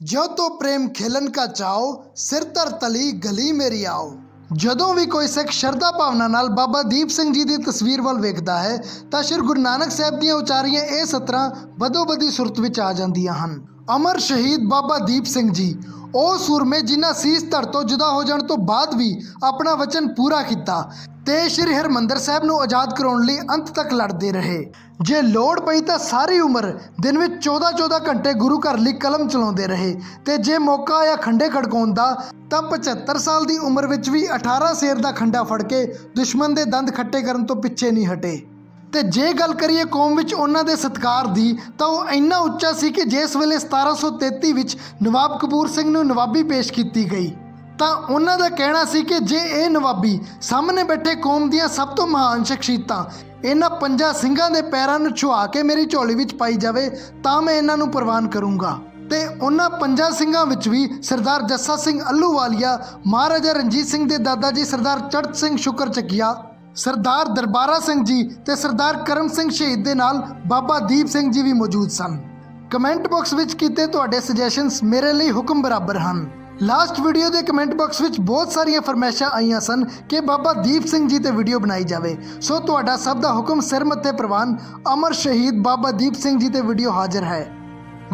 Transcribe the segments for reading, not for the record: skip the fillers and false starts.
जो तो प्रेम खेलन का चाओ, सिर तर तली गली मेरी आओ। ਜਦੋਂ ਵੀ ਕੋਈ ਸਿੱਖ ਸ਼ਰਧਾ ਭਾਵਨਾ ਨਾਲ ਬਾਬਾ ਦੀਪ ਸਿੰਘ ਜੀ ਦੀ ਤਸਵੀਰ ਵੱਲ ਵੇਖਦਾ ਹੈ ਤਾਂ ਸ਼੍ਰੀ ਗੁਰੂ ਨਾਨਕ ਸਾਹਿਬ ਦੀਆਂ ਉਚਾਰੀਆਂ ਇਹ ਸਤਰਾਂ ਬਦੋ-ਬਦੀ ਸੁਰਤ ਵਿੱਚ ਆ ਜਾਂਦੀਆਂ ਹਨ। ਅਮਰ ਸ਼ਹੀਦ ਬਾਬਾ ਦੀਪ ਸਿੰਘ ਜੀ ਉਹ ਸੂਰਮੇ ਜਿਨ੍ਹਾਂ ਸੀਸ ਧੜ ਤੋਂ ਜੁਦਾ ਹੋ ਜਾਣ ਤੋਂ ਬਾਅਦ ਵੀ ਆਪਣਾ ਵਚਨ ਪੂਰਾ ਕੀਤਾ ਤੇ ਸ਼੍ਰੀ ਹਰਿਮੰਦਰ ਸਾਹਿਬ ਨੂੰ ਆਜ਼ਾਦ ਕਰਾਉਣ ਲਈ ਅੰਤ ਤੱਕ ਲੜਦੇ ਰਹੇ। ਜੇ ਲੋੜ ਪਈ ਤਾਂ ਸਾਰੀ ਉਮਰ ਦਿਨ ਵਿੱਚ 14-14 ਘੰਟੇ ਗੁਰੂ ਘਰ ਲਈ ਕਲਮ ਚਲਾਉਂਦੇ ਰਹੇ ਤੇ ਜੇ ਮੌਕਾ ਆਇਆ ਖੰਡੇ ਖੜਕਾਉਣ ਦਾ ਤਾਂ 75 ਸਾਲ ਦੀ ਉਮਰ ਵਿੱਚ ਵੀ 18 ਸ਼ੇਰ ਦਾ ਖੰਡਾ ਫੜ ਕੇ ਦੁਸ਼ਮਣ ਦੇ ਦੰਦ ਖੱਟੇ ਕਰਨ ਤੋਂ ਪਿੱਛੇ ਨਹੀਂ ਹਟੇ। ਤੇ ਜੇ ਗੱਲ ਕਰੀਏ ਕੌਮ ਵਿੱਚ ਉਹਨਾਂ ਦੇ ਸਤਿਕਾਰ ਦੀ ਤਾਂ ਉਹ ਇੰਨਾ ਉੱਚਾ ਸੀ ਕਿ ਜਿਸ ਵੇਲੇ 1733 ਵਿੱਚ ਨਵਾਬ ਕਪੂਰ ਸਿੰਘ ਨੂੰ ਨਵਾਬੀ ਪੇਸ਼ ਕੀਤੀ ਗਈ ਤਾਂ ਉਹਨਾਂ ਦਾ ਕਹਿਣਾ ਸੀ ਕਿ ਜੇ ਇਹ ਨਵਾਬੀ ਸਾਹਮਣੇ ਬੈਠੇ ਕੌਮ ਦੀਆਂ ਸਭ ਤੋਂ ਮਹਾਨ ਸ਼ਖਸੀਅਤਾਂ ਇਹਨਾਂ 5 ਸਿੰਘਾਂ ਦੇ ਪੈਰਾਂ ਨੂੰ ਛੁਆ ਕੇ ਮੇਰੀ ਝੋਲੀ ਵਿੱਚ ਪਾਈ ਜਾਵੇ ਤਾਂ ਮੈਂ ਇਹਨਾਂ ਨੂੰ ਪ੍ਰਵਾਨ ਕਰੂੰਗਾ। ਤੇ ਉਹਨਾਂ 5 ਸਿੰਘਾਂ ਵਿੱਚ ਵੀ ਸਰਦਾਰ ਜੱਸਾ ਸਿੰਘ ਅੱਲੂਵਾਲੀਆ, ਮਹਾਰਾਜਾ ਰਣਜੀਤ ਸਿੰਘ ਦੇ ਦਾਦਾ ਜੀ ਸਰਦਾਰ ਚੜ੍ਹਤ ਸਿੰਘ ਸ਼ੁਕਰਚੱਕੀਆ, ਸਰਦਾਰ ਦਰਬਾਰਾ ਸਿੰਘ ਜੀ ਤੇ ਸਰਦਾਰ ਕਰਮ ਸਿੰਘ ਸ਼ਹੀਦ ਦੇ ਨਾਲ ਬਾਬਾ ਦੀਪ ਸਿੰਘ ਜੀ ਵੀ ਮੌਜੂਦ ਸਨ। ਕਮੈਂਟ ਬਾਕਸ ਵਿੱਚ ਕੀਤੇ ਤੁਹਾਡੇ ਸੁਜੈਸ਼ਨਸ ਮੇਰੇ ਲਈ ਹੁਕਮ ਬਰਾਬਰ ਹਨ। ਲਾਸਟ ਵੀਡੀਓ ਦੇ ਕਮੈਂਟ ਬਾਕਸ ਵਿੱਚ ਬਹੁਤ ਸਾਰੀਆਂ ਫਰਮਾਇਸ਼ਾਂ ਆਈਆਂ ਸਨ ਕਿ ਬਾਬਾ ਦੀਪ ਸਿੰਘ ਜੀ ਤੇ ਵੀਡੀਓ ਬਣਾਈ ਜਾਵੇ, ਸੋ ਤੁਹਾਡਾ ਸਭ ਦਾ ਹੁਕਮ ਸਿਰ ਮੱਥੇ ਪ੍ਰਵਾਨ। ਅਮਰ ਸ਼ਹੀਦ ਬਾਬਾ ਦੀਪ ਸਿੰਘ ਜੀ ਤੇ ਵੀਡੀਓ ਹਾਜ਼ਰ ਹੈ।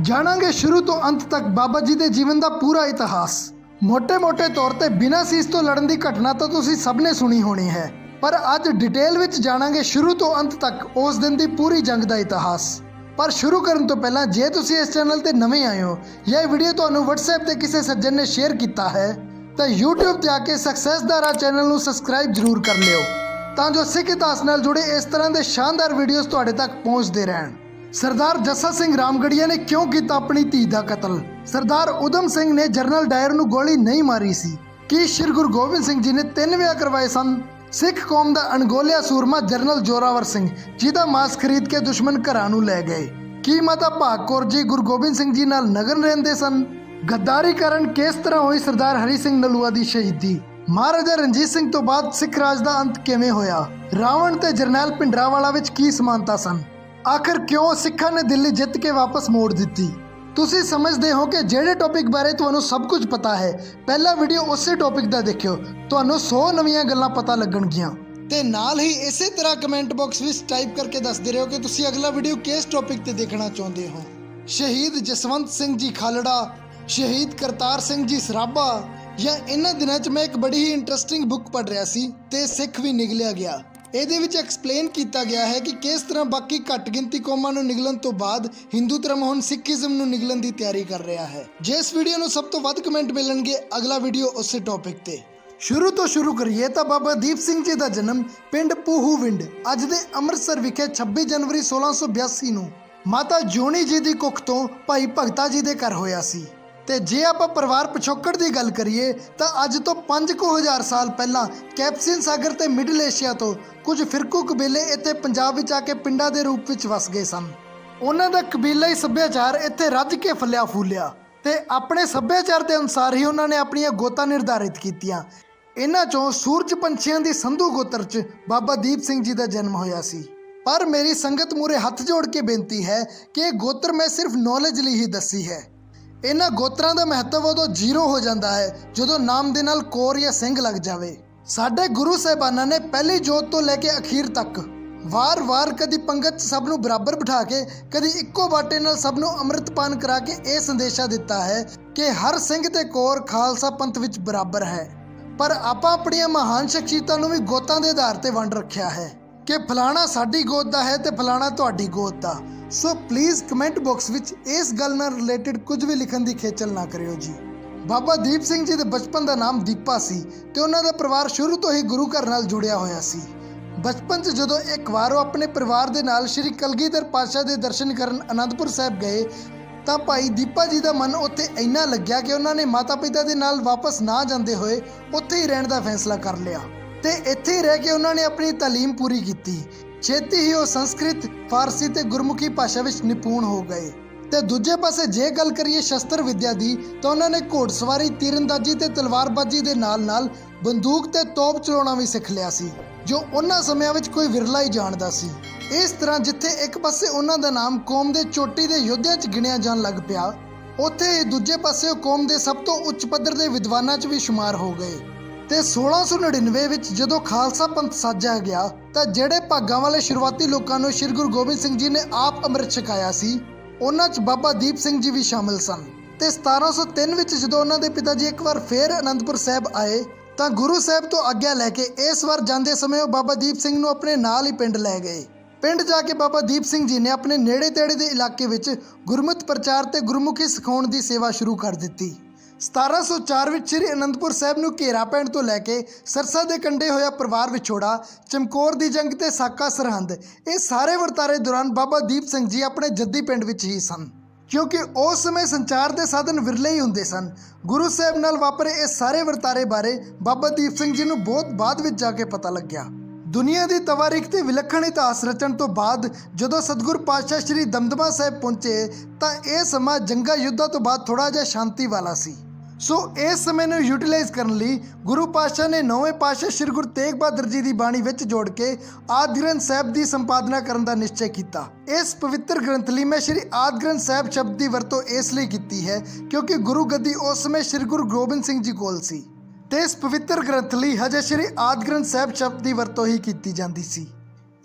ਜਾਣਾਂਗੇ ਸ਼ੁਰੂ ਤੋਂ ਅੰਤ ਤੱਕ ਬਾਬਾ ਜੀ ਦੇ ਜੀਵਨ ਦਾ ਪੂਰਾ ਇਤਿਹਾਸ। ਮੋٹے ਤੌਰ ਤੇ ਬਿਨਾਂ ਸੀਸ ਤੋਂ ਲੜਨ ਦੀ ਘਟਨਾ ਤਾਂ ਤੁਸੀਂ ਸਭ ਨੇ ਸੁਣੀ ਹੋਣੀ ਹੈ, ਪਰ ਅੱਜ ਡਿਟੇਲ ਵਿੱਚ ਜਾਣਾਂਗੇ ਸ਼ੁਰੂ ਤੋਂ ਅੰਤ ਤੱਕ ਉਸ ਦਿਨ ਦੀ ਪੂਰੀ ਜੰਗ ਦਾ ਇਤਿਹਾਸ। ਪਰ ਸ਼ੁਰੂ ਕਰਨ ਤੋਂ ਪਹਿਲਾਂ ਜੇ ਤੁਸੀਂ ਇਸ ਚੈਨਲ ਤੇ ਨਵੇਂ ਆਏ ਹੋ ਜਾਂ ਇਹ ਵੀਡੀਓ ਤੁਹਾਨੂੰ WhatsApp ਤੇ ਕਿਸੇ ਸੱਜਣ ਨੇ ਸ਼ੇਅਰ ਕੀਤਾ ਹੈ ਤਾਂ YouTube ਤੇ ਆ ਕੇ ਸਕਸੈਸ ਦਾ ਰਾਹ ਚੈਨਲ ਨੂੰ ਸਬਸਕ੍ਰਾਈਬ ਜ਼ਰੂਰ ਕਰ ਲਿਓ ਤਾਂ ਜੋ ਸਿੱਖ ਇਤਿਹਾਸ ਨਾਲ ਜੁੜੇ ਇਸ ਤਰ੍ਹਾਂ ਦੇ ਸ਼ਾਨਦਾਰ ਵੀਡੀਓਜ਼ ਤੁਹਾਡੇ ਤੱਕ ਪਹੁੰਚਦੇ ਰਹਿਣ। ਸਰਦਾਰ ਜੱਸਾ ਸਿੰਘ ਰਾਮਗੜੀਆ ਨੇ ਕਿਉਂ ਕੀਤਾ ਆਪਣੀ ਧੀ ਦਾ ਕਤਲ? ਸਰਦਾਰ ਉਦਮ ਸਿੰਘ ਨੇ ਜਨਰਲ ਡਾਇਰ ਨੂੰ ਗੋਲੀ ਨਹੀਂ ਮਾਰੀ ਸੀ? ਕੀ ਸ਼੍ਰੀ ਗੁਰੂ ਗੋਬਿੰਦ ਸਿੰਘ ਜੀ ਨੇ 3 ਵਿਆਹ ਕਰਵਾਏ ਸਨ? ਸਿੱਖ ਕੌਮ ਦਾ ਅਣਗੋਲਿਆ ਸੂਰਮਾ ਜਨਰਲ ਜ਼ੋਰਾਵਰ ਸਿੰਘ ਜਿਹਦਾ ਮਾਸ ਖਰੀਦ ਕੇ ਦੁਸ਼ਮਣ ਘਰਾਂ ਨੂੰ ਲੈ ਗਏ। ਕੀ ਮਾਤਾ ਭਾਗ ਕੌਰ ਜੀ ਗੁਰੂ ਗੋਬਿੰਦ ਸਿੰਘ ਜੀ ਨਾਲ ਨਗਨ ਰਹਿੰਦੇ ਸਨ? ਗੱਦਾਰੀ ਕਾਰਨ ਕਿਸ ਤਰ੍ਹਾਂ ਹੋਈ ਸਰਦਾਰ ਹਰੀ ਸਿੰਘ ਨਲੂਆ ਦੀ ਸ਼ਹੀਦੀ? ਮਹਾਰਾਜਾ ਰਣਜੀਤ ਸਿੰਘ ਤੋਂ ਬਾਅਦ ਸਿੱਖ ਰਾਜ ਦਾ ਅੰਤ ਕਿਵੇਂ ਹੋਇਆ? ਰਾਵਣ ਤੇ ਜਰਨੈਲ ਭਿੰਡਰਾਂਵਾਲਾ ਵਿੱਚ ਕੀ ਸਮਾਨਤਾ ਸਨ? ਆਖਰ ਕਿਉਂ ਸਿੱਖਾਂ ਨੇ ਦਿੱਲੀ ਜਿੱਤ ਕੇ ਵਾਪਸ ਮੋੜ ਦਿੱਤੀ? ਤੁਸੀਂ ਸਮਝਦੇ ਹੋ ਕਿ ਜਿਹੜੇ ਟੌਪਿਕ ਬਾਰੇ ਤੁਹਾਨੂੰ ਸਭ ਕੁਝ ਪਤਾ ਹੈ ਪਹਿਲਾ ਵੀਡੀਓ ਉਸੇ ਟੌਪਿਕ ਦਾ ਦੇਖਿਓ, ਤੁਹਾਨੂੰ 100 ਨਵੀਆਂ ਗੱਲਾਂ ਪਤਾ ਲੱਗਣਗੀਆਂ। ਤੇ ਨਾਲ ਹੀ ਇਸੇ ਤਰ੍ਹਾਂ ਕਮੈਂਟ ਬਾਕਸ ਵਿੱਚ ਟਾਈਪ ਕਰਕੇ ਦੱਸਦੇ ਰਹੋ ਕਿ ਤੁਸੀਂ ਅਗਲਾ ਵੀਡੀਓ ਕਿਸ ਟੌਪਿਕ ਤੇ ਦੇਖਣਾ ਚਾਹੁੰਦੇ ਹੋ। ਸ਼ਹੀਦ ਜਸਵੰਤ ਸਿੰਘ ਜੀ ਖਾਲੜਾ, ਸ਼ਹੀਦ ਕਰਤਾਰ ਸਿੰਘ ਜੀ ਸਰਾਭਾ, ਜਾਂ ਇਹਨਾਂ ਦਿਨਾਂ 'ਚ ਮੈਂ ਇੱਕ ਬੜੀ ਹੀ ਇੰਟਰਸਟਿੰਗ ਬੁੱਕ ਪੜ੍ਹ ਰਿਹਾ ਸੀ ਤੇ ਸਿੱਖ ਵੀ ਨਿਗਲਿਆ ਗਿਆ। ਇਹਦੇ ਵਿੱਚ ਐਕਸਪਲੇਨ ਕੀਤਾ ਗਿਆ ਹੈ ਕਿ ਕਿਸ ਤਰ੍ਹਾਂ ਬਾਕੀ ਘੱਟ ਗਿਣਤੀ ਕੌਮਾਂ ਨੂੰ ਨਿਗਲਣ ਤੋਂ ਬਾਅਦ ਹਿੰਦੂ ਧਰਮ ਹੁਣ ਸਿੱਖੀਜ਼ਮ ਨੂੰ ਨਿਗਲਣ ਦੀ ਤਿਆਰੀ ਕਰ ਰਿਹਾ ਹੈ। ਜੇ ਇਸ ਵੀਡੀਓ ਨੂੰ ਸਭ ਤੋਂ ਵੱਧ ਕਮੈਂਟ ਮਿਲਣਗੇ ਅਗਲਾ ਵੀਡੀਓ ਉਸੇ ਟੌਪਿਕ ਤੇ। ਸ਼ੁਰੂ ਤੋਂ ਸ਼ੁਰੂ ਕਰੀਏ ਤਾਂ ਬਾਬਾ ਦੀਪ ਸਿੰਘ ਜੀ ਦਾ ਜਨਮ ਪਿੰਡ ਪੂਹੂਵਿੰਡ ਅੱਜ ਦੇ ਅੰਮ੍ਰਿਤਸਰ ਵਿਖੇ 26 ਜਨਵਰੀ 1682 ਨੂੰ ਮਾਤਾ ਜੋਨੀ ਜੀ ਦੀ ਕੁੱਖ ਤੋਂ ਭਾਈ ਭਗਤਾ ਜੀ ਦੇ ਘਰ ਹੋਇਆ ਸੀ। ਤੇ ਜੇ ਆਪਾਂ ਪਰਿਵਾਰ ਪਿਛੋਕੜ ਦੀ ਗੱਲ ਕਰੀਏ ਤਾਂ ਅੱਜ ਤੋਂ 5000 ਸਾਲ ਪਹਿਲਾਂ ਕੈਪਸੀਅਨ ਸਾਗਰ ਤੇ ਮਿਡਲ ਏਸ਼ੀਆ ਤੋਂ ਕੁਝ ਫਿਰਕੂ ਕਬੀਲੇ ਇੱਥੇ ਪੰਜਾਬ ਵਿੱਚ ਆ ਕੇ ਪਿੰਡਾਂ ਦੇ ਰੂਪ ਵਿੱਚ ਵਸ ਗਏ ਸਨ। ਉਹਨਾਂ ਦਾ ਕਬੀਲਾਈ ਸੱਭਿਆਚਾਰ ਇੱਥੇ ਰੱਜ ਕੇ ਫਲਿਆ ਫੂਲਿਆ ਤੇ ਆਪਣੇ ਸੱਭਿਆਚਾਰ ਦੇ ਅਨੁਸਾਰ ਹੀ ਉਹਨਾਂ ਨੇ ਆਪਣੀਆਂ ਗੋਤਾਂ ਨਿਰਧਾਰਿਤ ਕੀਤੀਆਂ। ਇਹਨਾਂ ਚੋਂ ਸੂਰਜ ਪੰਛੀਆਂ ਦੀ ਸੰਧੂ ਗੋਤਰ 'ਚ ਬਾਬਾ ਦੀਪ ਸਿੰਘ ਜੀ ਦਾ ਜਨਮ ਹੋਇਆ ਸੀ। ਪਰ ਮੇਰੀ ਸੰਗਤ ਮੂਹਰੇ ਹੱਥ ਜੋੜ ਕੇ ਬੇਨਤੀ ਹੈ ਕਿ ਇਹ ਗੋਤਰ ਮੈਂ ਸਿਰਫ ਨੌਲੇਜ ਲਈ ਹੀ ਦੱਸੀ ਹੈ। ਇਹਨਾਂ ਗੋਤਰਾਂ ਦਾ ਮਹੱਤਵ ਉਦੋਂ 0 ਹੋ ਜਾਂਦਾ ਹੈ ਜਦੋਂ ਨਾਮ ਦੇ ਨਾਲ ਕੋਰ ਜਾਂ ਸਿੰਘ ਲੱਗ ਜਾਵੇ। ਸਾਡੇ ਗੁਰੂ ਸਾਹਿਬਾਨਾਂ ਨੇ ਪਹਿਲੀ ਜੋਤ ਤੋਂ ਲੈ ਕੇ ਅਖੀਰ ਤੱਕ ਵਾਰ-ਵਾਰ ਕਦੀ ਪੰਗਤ 'ਚ ਸਭ ਨੂੰ ਬਰਾਬਰ ਬਿਠਾ ਕੇ ਕਦੀ ਇੱਕੋ ਬਾਟੇ ਨਾਲ ਸਭ ਨੂੰ ਅੰਮ੍ਰਿਤਪਾਨ ਕਰਾ ਕੇ ਇਹ ਸੰਦੇਸ਼ਾ ਦਿੱਤਾ ਹੈ ਕਿ ਹਰ ਸਿੰਘ ਤੇ ਕੋਰ ਖਾਲਸਾ ਪੰਥ ਵਿੱਚ ਬਰਾਬਰ ਹੈ। ਪਰ ਆਪਾਂ ਆਪਣੀਆਂ ਮਹਾਨ ਸ਼ਖਸੀਅਤਾਂ ਨੂੰ ਵੀ ਗੋਤਾਂ ਦੇ ਆਧਾਰ ਤੇ ਵੰਡ ਰੱਖਿਆ ਹੈ ਕਿ ਫਲਾਣਾ ਸਾਡੀ ਗੋਤ ਦਾ ਹੈ ਤੇ ਫਲਾਣਾ ਤੁਹਾਡੀ ਗੋਤ ਦਾ। ਸੋ ਪਲੀਜ਼ ਕਮੈਂਟ ਬਾਕਸ ਵਿੱਚ ਇਸ ਗੱਲ ਨਾਲ ਰਿਲੇਟਡ ਕੁਝ ਵੀ ਲਿਖਣ ਦੀ ਖੇਚਲ ਨਾ ਕਰਿਓ ਜੀ। ਬਾਬਾ ਦੀਪ ਸਿੰਘ ਜੀ ਦੇ ਬਚਪਨ ਦਾ ਨਾਮ ਦੀਪਾ ਸੀ ਤੇ ਉਹਨਾਂ ਦਾ ਪਰਿਵਾਰ ਸ਼ੁਰੂ ਤੋਂ ਹੀ ਗੁਰੂ ਘਰ ਨਾਲ ਜੁੜਿਆ ਹੋਇਆ ਸੀ। ਬਚਪਨ 'ਚ ਜਦੋਂ ਇੱਕ ਵਾਰ ਉਹ ਆਪਣੇ ਪਰਿਵਾਰ ਦੇ ਨਾਲ ਸ਼੍ਰੀ ਕਲਗੀਧਰ ਪਾਤਸ਼ਾਹ ਦੇ ਦਰਸ਼ਨ ਕਰਨ ਅਨੰਦਪੁਰ ਸਾਹਿਬ ਗਏ ਤਾਂ ਭਾਈ ਦੀਪਾ ਜੀ ਦਾ ਮਨ ਉੱਥੇ ਇੰਨਾ ਲੱਗਿਆ ਕਿ ਉਹਨਾਂ ਨੇ ਮਾਤਾ ਪਿਤਾ ਦੇ ਨਾਲ ਵਾਪਸ ਨਾ ਜਾਂਦੇ ਹੋਏ ਉੱਥੇ ਹੀ ਰਹਿਣ ਦਾ ਫੈਸਲਾ ਕਰ ਲਿਆ ਤੇ ਇੱਥੇ ਹੀ ਰਹਿ ਕੇ ਉਹਨਾਂ ਨੇ ਆਪਣੀ ਤਾਲੀਮ ਪੂਰੀ ਕੀਤੀ। ਛੇਤੀ ਹੀ ਉਹ ਸੰਸਕ੍ਰਿਤ, ਫਾਰਸੀ ਤੇ ਗੁਰਮੁਖੀ ਭਾਸ਼ਾ ਵਿੱਚ ਨਿਪੁੰਨ ਹੋ ਗਏ। ਤੇ ਦੂਜੇ ਪਾਸੇ ਜੇ ਗੱਲ ਕਰੀਏ ਸ਼ਸਤਰ ਵਿੱਦਿਆ ਦੀ ਤਾਂ ਉਹਨਾਂ ਨੇ ਘੋੜਸਵਾਰੀ, ਤੀਰੰਦਾਜ਼ੀ ਤੇ ਤਲਵਾਰਬਾਜ਼ੀ ਦੇ ਨਾਲ-ਨਾਲ ਬੰਦੂਕ ਤੇ ਤੋਪ ਚਲਾਉਣਾ ਵੀ ਸਿੱਖ ਲਿਆ ਸੀ, ਜੋ ਉਹਨਾਂ ਸਮਿਆਂ ਵਿੱਚ ਕੋਈ ਵਿਰਲਾ ਹੀ ਜਾਣਦਾ ਸੀ। ਇਸ ਤਰ੍ਹਾਂ ਜਿੱਥੇ ਇੱਕ ਪਾਸੇ ਉਹਨਾਂ ਦਾ ਨਾਮ ਕੌਮ ਦੇ ਚੋਟੀ ਦੇ ਯੋਧਿਆਂ 'ਚ ਗਿਣਿਆ ਜਾਣ ਲੱਗ ਪਿਆ ਉੱਥੇ ਹੀ ਦੂਜੇ ਪਾਸੇ ਉਹ ਕੌਮ ਦੇ ਸਭ ਤੋਂ ਉੱਚ ਪੱਧਰ ਦੇ ਵਿਦਵਾਨਾਂ 'ਚ ਵੀ ਸ਼ੁਮਾਰ ਹੋ ਗਏ। ਤੇ 1699 ਵਿੱਚ ਜਦੋਂ ਖਾਲਸਾ ਪੰਥ ਸਾਜਿਆ ਗਿਆ ਤਾਂ ਜਿਹੜੇ ਭਾਗਾਂ ਵਾਲੇ ਸ਼ੁਰੂਆਤੀ ਲੋਕਾਂ ਨੂੰ ਸ਼੍ਰੀ ਗੁਰੂ ਗੋਬਿੰਦ ਸਿੰਘ ਜੀ ਨੇ ਆਪ ਅੰਮ੍ਰਿਤ ਛਕਾਇਆ ਸੀ, ਉਹਨਾਂ 'ਚ ਬਾਬਾ ਦੀਪ ਸਿੰਘ ਜੀ ਵੀ ਸ਼ਾਮਿਲ ਸਨ। ਤੇ 1703 ਵਿੱਚ ਜਦੋਂ ਉਹਨਾਂ ਦੇ ਪਿਤਾ ਜੀ ਇੱਕ ਵਾਰ ਫੇਰ ਅਨੰਦਪੁਰ ਸਾਹਿਬ ਆਏ ਤਾਂ ਗੁਰੂ ਸਾਹਿਬ ਤੋਂ ਆਗਿਆ ਲੈ ਕੇ ਇਸ ਵਾਰ ਜਾਂਦੇ ਸਮੇਂ ਉਹ ਬਾਬਾ ਦੀਪ ਸਿੰਘ ਨੂੰ ਆਪਣੇ ਨਾਲ ਹੀ ਪਿੰਡ ਲੈ ਗਏ। ਪਿੰਡ ਜਾ ਕੇ ਬਾਬਾ ਦੀਪ ਸਿੰਘ ਜੀ ਨੇ ਆਪਣੇ ਨੇੜੇ ਤੇੜੇ ਦੇ ਇਲਾਕੇ ਵਿੱਚ ਗੁਰਮਤਿ ਪ੍ਰਚਾਰ ਤੇ ਗੁਰਮੁਖੀ ਸਿਖਾਉਣ ਦੀ ਸੇਵਾ ਸ਼ੁਰੂ ਕਰ ਦਿੱਤੀ। 1704 ਵਿੱਚ ਸ੍ਰੀ ਅਨੰਦਪੁਰ ਸਾਹਿਬ ਨੂੰ ਘੇਰਾ ਪੈਣ ਤੋਂ ਲੈ ਕੇ ਸਰਸਾ ਦੇ ਕੰਢੇ ਹੋਇਆ ਪਰਿਵਾਰ ਵਿਛੋੜਾ, ਚਮਕੌਰ ਦੀ ਜੰਗ ਤੇ ਸਾਕਾ ਸਰਹੰਦ, ਇਹ ਸਾਰੇ ਵਰਤਾਰੇ ਦੌਰਾਨ ਬਾਬਾ ਦੀਪ ਸਿੰਘ ਜੀ ਆਪਣੇ ਜੱਦੀ ਪਿੰਡ ਵਿੱਚ ਹੀ ਸਨ, ਕਿਉਂਕਿ ਉਸ ਸਮੇਂ ਸੰਚਾਰ ਦੇ ਸਾਧਨ ਵਿਰਲੇ ਹੀ ਹੁੰਦੇ ਸਨ। ਗੁਰੂ ਸਾਹਿਬ ਨਾਲ ਵਾਪਰੇ ਇਸ ਸਾਰੇ ਵਰਤਾਰੇ ਬਾਰੇ ਬਾਬਾ ਦੀਪ ਸਿੰਘ ਜੀ ਨੂੰ ਬਹੁਤ ਬਾਅਦ ਵਿੱਚ ਜਾ ਕੇ ਪਤਾ ਲੱਗਿਆ। ਦੁਨੀਆ ਦੀ ਤਵਾਰੀਖ ਤੇ ਵਿਲੱਖਣ ਇਤਿਹਾਸ ਰਚਣ ਤੋਂ ਬਾਅਦ ਜਦੋਂ ਸਤਿਗੁਰ ਪਾਤਸ਼ਾਹ ਸ਼੍ਰੀ ਦਮਦਮਾ ਸਾਹਿਬ ਪਹੁੰਚੇ ਤਾਂ ਇਹ ਸਮਾਂ ਜੰਗਾਂ ਯੁੱਧਾਂ ਤੋਂ ਬਾਅਦ ਥੋੜਾ ਜਿਹਾ ਸ਼ਾਂਤੀ ਵਾਲਾ ਸੀ। ਸੋ ਇਸ ਸਮੇਂ ਨੂੰ ਯੂਟਿਲਾਈਜ਼ ਕਰਨ ਲਈ ਗੁਰੂ ਪਾਤਸ਼ਾਹ ਨੇ 9ਵੇਂ ਪਾਤਸ਼ਾਹ ਸ਼੍ਰੀ ਗੁਰੂ ਤੇਗ ਬਹਾਦਰ ਜੀ ਦੀ ਬਾਣੀ ਵਿੱਚ ਜੋੜ ਕੇ ਆਦਿ ਗ੍ਰੰਥ ਸਾਹਿਬ ਦੀ ਸੰਪਾਦਨਾ ਕਰਨ ਦਾ ਨਿਸ਼ਚੈ ਕੀਤਾ। ਇਸ ਪਵਿੱਤਰ ਗ੍ਰੰਥ ਲਈ ਮੈਂ ਸ਼੍ਰੀ ਆਦਿ ਗ੍ਰੰਥ ਸਾਹਿਬ ਸ਼ਬਦ ਦੀ ਵਰਤੋਂ ਇਸ ਲਈ ਕੀਤੀ ਹੈ ਕਿਉਂਕਿ ਗੁਰੂ ਗੱਦੀ ਉਸ ਸਮੇਂ ਸ਼੍ਰੀ ਗੁਰੂ ਗੋਬਿੰਦ ਸਿੰਘ ਜੀ ਕੋਲ ਸੀ ਤੇ ਇਸ ਪਵਿੱਤਰ ਗ੍ਰੰਥ ਲਈ ਹਜੇ ਸ਼੍ਰੀ ਆਦਿ ਗ੍ਰੰਥ ਸਾਹਿਬ ਸ਼ਬਦ ਦੀ ਵਰਤੋਂ ਹੀ ਕੀਤੀ ਜਾਂਦੀ ਸੀ।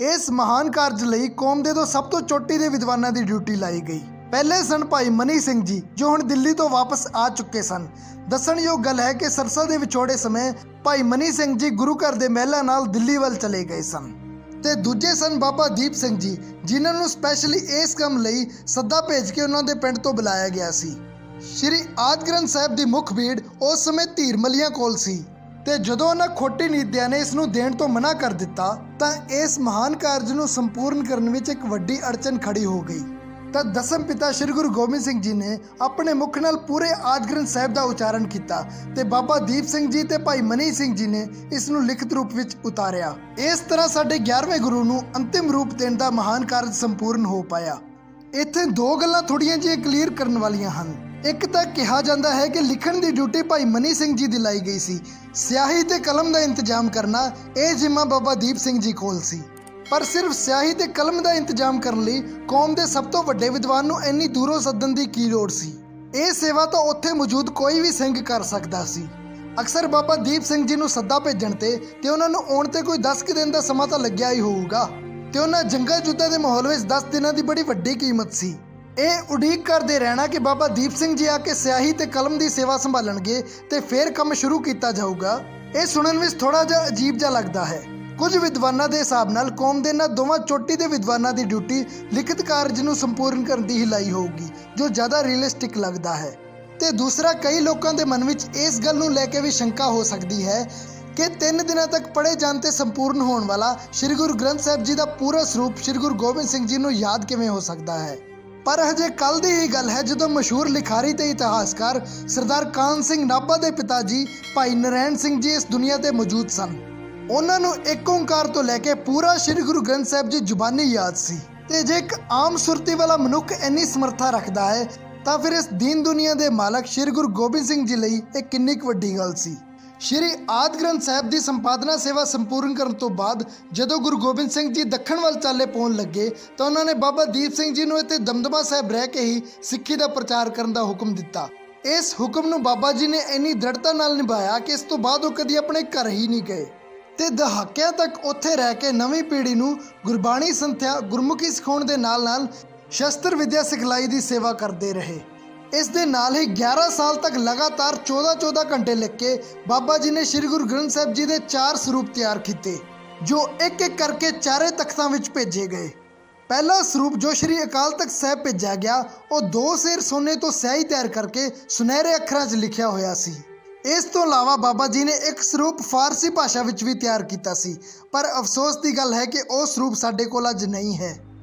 ਇਸ ਮਹਾਨ ਕਾਰਜ ਲਈ ਕੌਮ ਦੇ ਦੋ ਸਭ ਤੋਂ ਚੋਟੀ ਦੇ ਵਿਦਵਾਨਾਂ ਦੀ ਡਿਊਟੀ ਲਾਈ ਗਈ। ਪਹਿਲੇ ਸਨ ਭਾਈ ਮਨੀ ਸਿੰਘ ਜੀ ਜੋ ਹੁਣ ਦਿੱਲੀ ਤੋਂ ਵਾਪਸ ਆ ਚੁੱਕੇ ਸਨ। ਦੱਸਣਯੋਗ ਗੱਲ ਹੈ ਕਿ ਸਰਸਾ ਦੇ ਵਿਛੋੜੇ ਸਮੇਂ ਭਾਈ ਮਨੀ ਸਿੰਘ ਜੀ ਗੁਰੂ ਘਰ ਦੇ ਮਹਿਲਾਂ ਨਾਲ ਦਿੱਲੀ ਵੱਲ ਚਲੇ ਗਏ ਸਨ। ਤੇ ਦੂਜੇ ਸਨ ਬਾਬਾ ਦੀਪ ਸਿੰਘ ਜੀ ਜਿਨ੍ਹਾਂ ਨੂੰ ਸਪੈਸ਼ਲੀ ਇਸ ਕੰਮ ਲਈ ਸੱਦਾ ਭੇਜ ਕੇ ਉਹਨਾਂ ਦੇ ਪਿੰਡ ਤੋਂ ਬੁਲਾਇਆ ਗਿਆ ਸੀ। ਸ਼੍ਰੀ ਆਦਿ ਗ੍ਰੰਥ ਸਾਹਿਬ ਦੀ ਮੁੱਖ ਭੀੜ ਉਸ ਸਮੇਂ ਧੀਰ ਮੱਲੀਆਂ ਕੋਲ ਸੀ ਤੇ ਜਦੋਂ ਉਹਨਾਂ ਖੋਟੀ ਨੀਤੀਆਂ ਨੇ ਇਸ ਨੂੰ ਦੇਣ ਤੋਂ ਮਨਾ ਕਰ ਦਿੱਤਾ ਤਾਂ ਇਸ ਮਹਾਨ ਕਾਰਜ ਨੂੰ ਸੰਪੂਰਨ ਕਰਨ ਵਿੱਚ ਇੱਕ ਵੱਡੀ ਅੜਚਨ ਖੜੀ ਹੋ ਗਈ। ਤਾਂ ਦਸਮ ਪਿਤਾ ਸ਼੍ਰੀ ਗੁਰੂ ਗੋਬਿੰਦ ਸਿੰਘ ਜੀ ਨੇ ਆਪਣੇ ਮੁਖ ਨਾਲ ਪੂਰੇ ਆਦਿ ਗ੍ਰੰਥ ਸਾਹਿਬ ਦਾ ਉਚਾਰਨ ਕੀਤਾ ਤੇ ਬਾਬਾ ਦੀਪ ਸਿੰਘ ਜੀ ਤੇ ਭਾਈ ਮਨੀ ਸਿੰਘ ਜੀ ਨੇ ਇਸ ਨੂੰ ਲਿਖਤ ਰੂਪ ਵਿੱਚ ਉਤਾਰਿਆ। ਇਸ ਤਰ੍ਹਾਂ ਸਾਡੇ 11ਵੇਂ ਗੁਰੂ ਨੂੰ ਅੰਤਿਮ ਰੂਪ ਦੇਣ ਦਾ ਮਹਾਨ ਕਾਰਜ ਸੰਪੂਰਨ ਹੋ ਪਾਇਆ। ਇੱਥੇ ਦੋ ਗੱਲਾਂ ਥੋੜੀਆਂ ਜਿਹੀਆਂ ਕਲੀਅਰ ਕਰਨ ਵਾਲੀਆਂ ਹਨ। ਇੱਕ ਤਾਂ ਕਿਹਾ ਜਾਂਦਾ ਹੈ ਕਿ ਲਿਖਣ ਦੀ ਡਿਊਟੀ ਭਾਈ ਮਨੀ ਸਿੰਘ ਜੀ ਦੀ ਲਾਈ ਗਈ ਸੀ, ਸਿਆਹੀ ਤੇ ਕਲਮ ਦਾ ਇੰਤਜ਼ਾਮ ਕਰਨਾ ਇਹ ਜ਼ਿੰਮਾ ਬਾਬਾ ਦੀਪ ਸਿੰਘ ਜੀ ਕੋਲ ਸੀ। ਪਰ ਸਿਰਫ ਸਿਆਹੀ ਤੇ ਕਲਮ ਦਾ ਇੰਤਜ਼ਾਮ ਕਰਨ ਲਈ ਕੌਮ ਦੇ ਸਭ ਤੋਂ ਵੱਡੇ ਵਿਦਵਾਨ ਨੂੰ ਇੰਨੀ ਦੂਰੋਂ ਸੱਦਣ ਦੀ ਕੀ ਲੋੜ ਸੀ? ਇਹ ਸੇਵਾ ਤਾਂ ਉੱਥੇ ਮੌਜੂਦ ਕੋਈ ਵੀ ਸਿੰਘ ਕਰ ਸਕਦਾ ਸੀ। ਅਕਸਰ ਬਾਬਾ ਦੀਪ ਸਿੰਘ ਜੀ ਨੂੰ ਸੱਦਾ ਭੇਜਣ ਤੇ ਉਹਨਾਂ ਨੂੰ ਆਉਣ ਤੇ ਕੋਈ 10 ਕੁ ਦਿਨ ਦਾ ਸਮਾਂ ਤਾਂ ਲੱਗਿਆ ਹੀ ਹੋਊਗਾ ਤੇ ਉਹਨਾਂ ਜੰਗਾਂ ਯੁੱਧਾਂ ਦੇ ਮਾਹੌਲ ਵਿੱਚ 10 ਦਿਨਾਂ ਦੀ ਬੜੀ ਵੱਡੀ ਕੀਮਤ ਸੀ। ਇਹ ਉਡੀਕ ਕਰਦੇ ਰਹਿਣਾ ਕਿ ਬਾਬਾ ਦੀਪ ਸਿੰਘ ਜੀ ਆ ਕੇ ਸਿਆਹੀ ਤੇ ਕਲਮ ਦੀ ਸੇਵਾ ਸੰਭਾਲਣਗੇ ਤੇ ਫਿਰ ਕੰਮ ਸ਼ੁਰੂ ਕੀਤਾ ਜਾਊਗਾ, ਇਹ ਸੁਣਨ ਵਿੱਚ ਥੋੜਾ ਜਿਹਾ ਅਜੀਬ ਜਿਹਾ ਲੱਗਦਾ ਹੈ। ਕੁਝ ਵਿਦਵਾਨਾਂ ਦੇ ਹਿਸਾਬ ਨਾਲ ਕੌਮ ਦੇ ਇਹਨਾਂ ਦੋਵਾਂ ਚੋਟੀ ਦੇ ਵਿਦਵਾਨਾਂ ਦੀ ਡਿਊਟੀ ਲਿਖਤ ਕਾਰਜ ਨੂੰ ਸੰਪੂਰਨ ਕਰਨ ਦੀ ਹੀ ਲਾਈ ਹੋਊਗੀ, ਜੋ ਜ਼ਿਆਦਾ ਰੀਅਲਿਸਟਿਕ ਲੱਗਦਾ ਹੈ। ਤੇ ਦੂਸਰਾ, ਕਈ ਲੋਕਾਂ ਦੇ ਮਨ ਵਿੱਚ ਇਸ ਗੱਲ ਨੂੰ ਲੈ ਕੇ ਵੀ ਸ਼ੰਕਾ ਹੋ ਸਕਦੀ ਹੈ ਕਿ 3 ਦਿਨਾਂ ਤੱਕ ਪੜ੍ਹੇ ਜਾਣ ਤੇ ਸੰਪੂਰਨ ਹੋਣ ਵਾਲਾ ਸ਼੍ਰੀ ਗੁਰੂ ਗ੍ਰੰਥ ਸਾਹਿਬ ਜੀ ਦਾ ਪੂਰਾ ਸਰੂਪ ਸ਼੍ਰੀ ਗੁਰੂ ਗੋਬਿੰਦ ਸਿੰਘ ਜੀ ਨੂੰ ਯਾਦ ਕਿਵੇਂ ਹੋ ਸਕਦਾ ਹੈ। ਪਰ ਹਜੇ ਕੱਲ ਦੀ ਹੀ ਗੱਲ ਹੈ ਜਦੋਂ ਮਸ਼ਹੂਰ ਲਿਖਾਰੀ ਤੇ ਇਤਿਹਾਸਕਾਰ ਸਰਦਾਰ ਕਾਹਨ ਸਿੰਘ ਨਾਭਾ ਦੇ ਪਿਤਾ ਜੀ ਭਾਈ ਨਰੈਣ ਸਿੰਘ ਜੀ ਇਸ ਦੁਨੀਆ ਤੇ ਮੌਜੂਦ ਸਨ। ਉਹਨਾਂ ਨੂੰ ਇੱਕ ਓਂਕਾਰ ਤੋਂ ਲੈ ਕੇ ਪੂਰਾ ਸ਼੍ਰੀ ਗੁਰੂ ਗ੍ਰੰਥ ਸਾਹਿਬ ਜੀ ਜ਼ੁਬਾਨੀ ਯਾਦ ਸੀ। ਤੇ ਜੇ ਇੱਕ ਆਮ ਸੁਰਤੀ ਵਾਲਾ ਮਨੁੱਖ ਇੰਨੀ ਸਮਰੱਥਾ ਰੱਖਦਾ ਹੈ ਤਾਂ ਫਿਰ ਇਸ ਦੀਨ ਦੁਨੀਆ ਦੇ ਮਾਲਕ ਸ਼੍ਰੀ ਗੁਰੂ ਗੋਬਿੰਦ ਸਿੰਘ ਜੀ ਲਈ ਇਹ ਕਿੰਨੀ ਕੁ ਵੱਡੀ ਗੱਲ ਸੀ। ਸ਼੍ਰੀ ਆਦਿ ਗ੍ਰੰਥ ਸਾਹਿਬ ਦੀ ਸੰਪਾਦਨਾ ਸੇਵਾ ਸੰਪੂਰਨ ਕਰਨ ਤੋਂ ਬਾਅਦ ਜਦੋਂ ਗੁਰੂ ਗੋਬਿੰਦ ਸਿੰਘ ਜੀ ਦੱਖਣ ਵੱਲ ਚਾਲੇ ਪਾਉਣ ਲੱਗੇ ਤਾਂ ਉਹਨਾਂ ਨੇ ਬਾਬਾ ਦੀਪ ਸਿੰਘ ਜੀ ਨੂੰ ਇੱਥੇ ਦਮਦਮਾ ਸਾਹਿਬ ਰਹਿ ਕੇ ਹੀ ਸਿੱਖੀ ਦਾ ਪ੍ਰਚਾਰ ਕਰਨ ਦਾ ਹੁਕਮ ਦਿੱਤਾ। ਇਸ ਹੁਕਮ ਨੂੰ ਬਾਬਾ ਜੀ ਨੇ ਇੰਨੀ ਦ੍ਰਿੜਤਾ ਨਾਲ ਨਿਭਾਇਆ ਕਿ ਇਸ ਤੋਂ ਬਾਅਦ ਉਹ ਕਦੀ ਆਪਣੇ ਘਰ ਹੀ ਨਹੀਂ ਗਏ ਤੇ ਦਹਾਕਿਆਂ ਤੱਕ ਉੱਥੇ ਰਹਿ ਕੇ ਨਵੀਂ ਪੀੜ੍ਹੀ ਨੂੰ ਗੁਰਬਾਣੀ ਸੰਥਿਆ ਗੁਰਮੁਖੀ ਸਿਖਾਉਣ ਦੇ ਨਾਲ ਸ਼ਸਤਰ ਵਿਦਿਆ ਸਿਖਲਾਈ ਦੀ ਸੇਵਾ ਕਰਦੇ ਰਹੇ। ਇਸ ਦੇ ਨਾਲ ਹੀ 11 ਸਾਲ ਤੱਕ ਲਗਾਤਾਰ 14 ਘੰਟੇ ਲਿਖ ਕੇ ਬਾਬਾ ਜੀ ਨੇ ਸ਼੍ਰੀ ਗੁਰੂ ਗ੍ਰੰਥ ਸਾਹਿਬ ਜੀ ਦੇ 4 ਸਰੂਪ ਤਿਆਰ ਕੀਤੇ ਜੋ ਇੱਕ ਇੱਕ ਕਰਕੇ ਚਾਰੇ ਤਖਤਾਂ ਵਿੱਚ ਭੇਜੇ ਗਏ। ਪਹਿਲਾ ਸਰੂਪ ਜੋ ਸ਼੍ਰੀ ਅਕਾਲ ਤਖਤ ਸਾਹਿਬ ਭੇਜਿਆ ਗਿਆ ਉਹ 2 ਸੇਰ ਸੋਨੇ ਤੋਂ ਸਿਆਹੀ ਤਿਆਰ ਕਰਕੇ ਸੁਨਹਿਰੇ ਅੱਖਰਾਂ 'ਚ ਲਿਖਿਆ ਹੋਇਆ ਸੀ। ਇਸ ਤੋਂ ਇਲਾਵਾ ਬਾਬਾ ਜੀ ਨੇ ਇੱਕ ਸਰੂਪ ਫਾਰਸੀ ਭਾਸ਼ਾ ਵਿੱਚ ਵੀ ਤਿਆਰ ਕੀਤਾ ਸੀ, ਪਰ ਅਫਸੋਸ ਦੀ ਗੱਲ ਹੈ ਕਿ ਉਹ ਸਰੂਪ ਸਾਡੇ ਕੋਲ ਅੱਜ ਨਹੀਂ ਹੈ।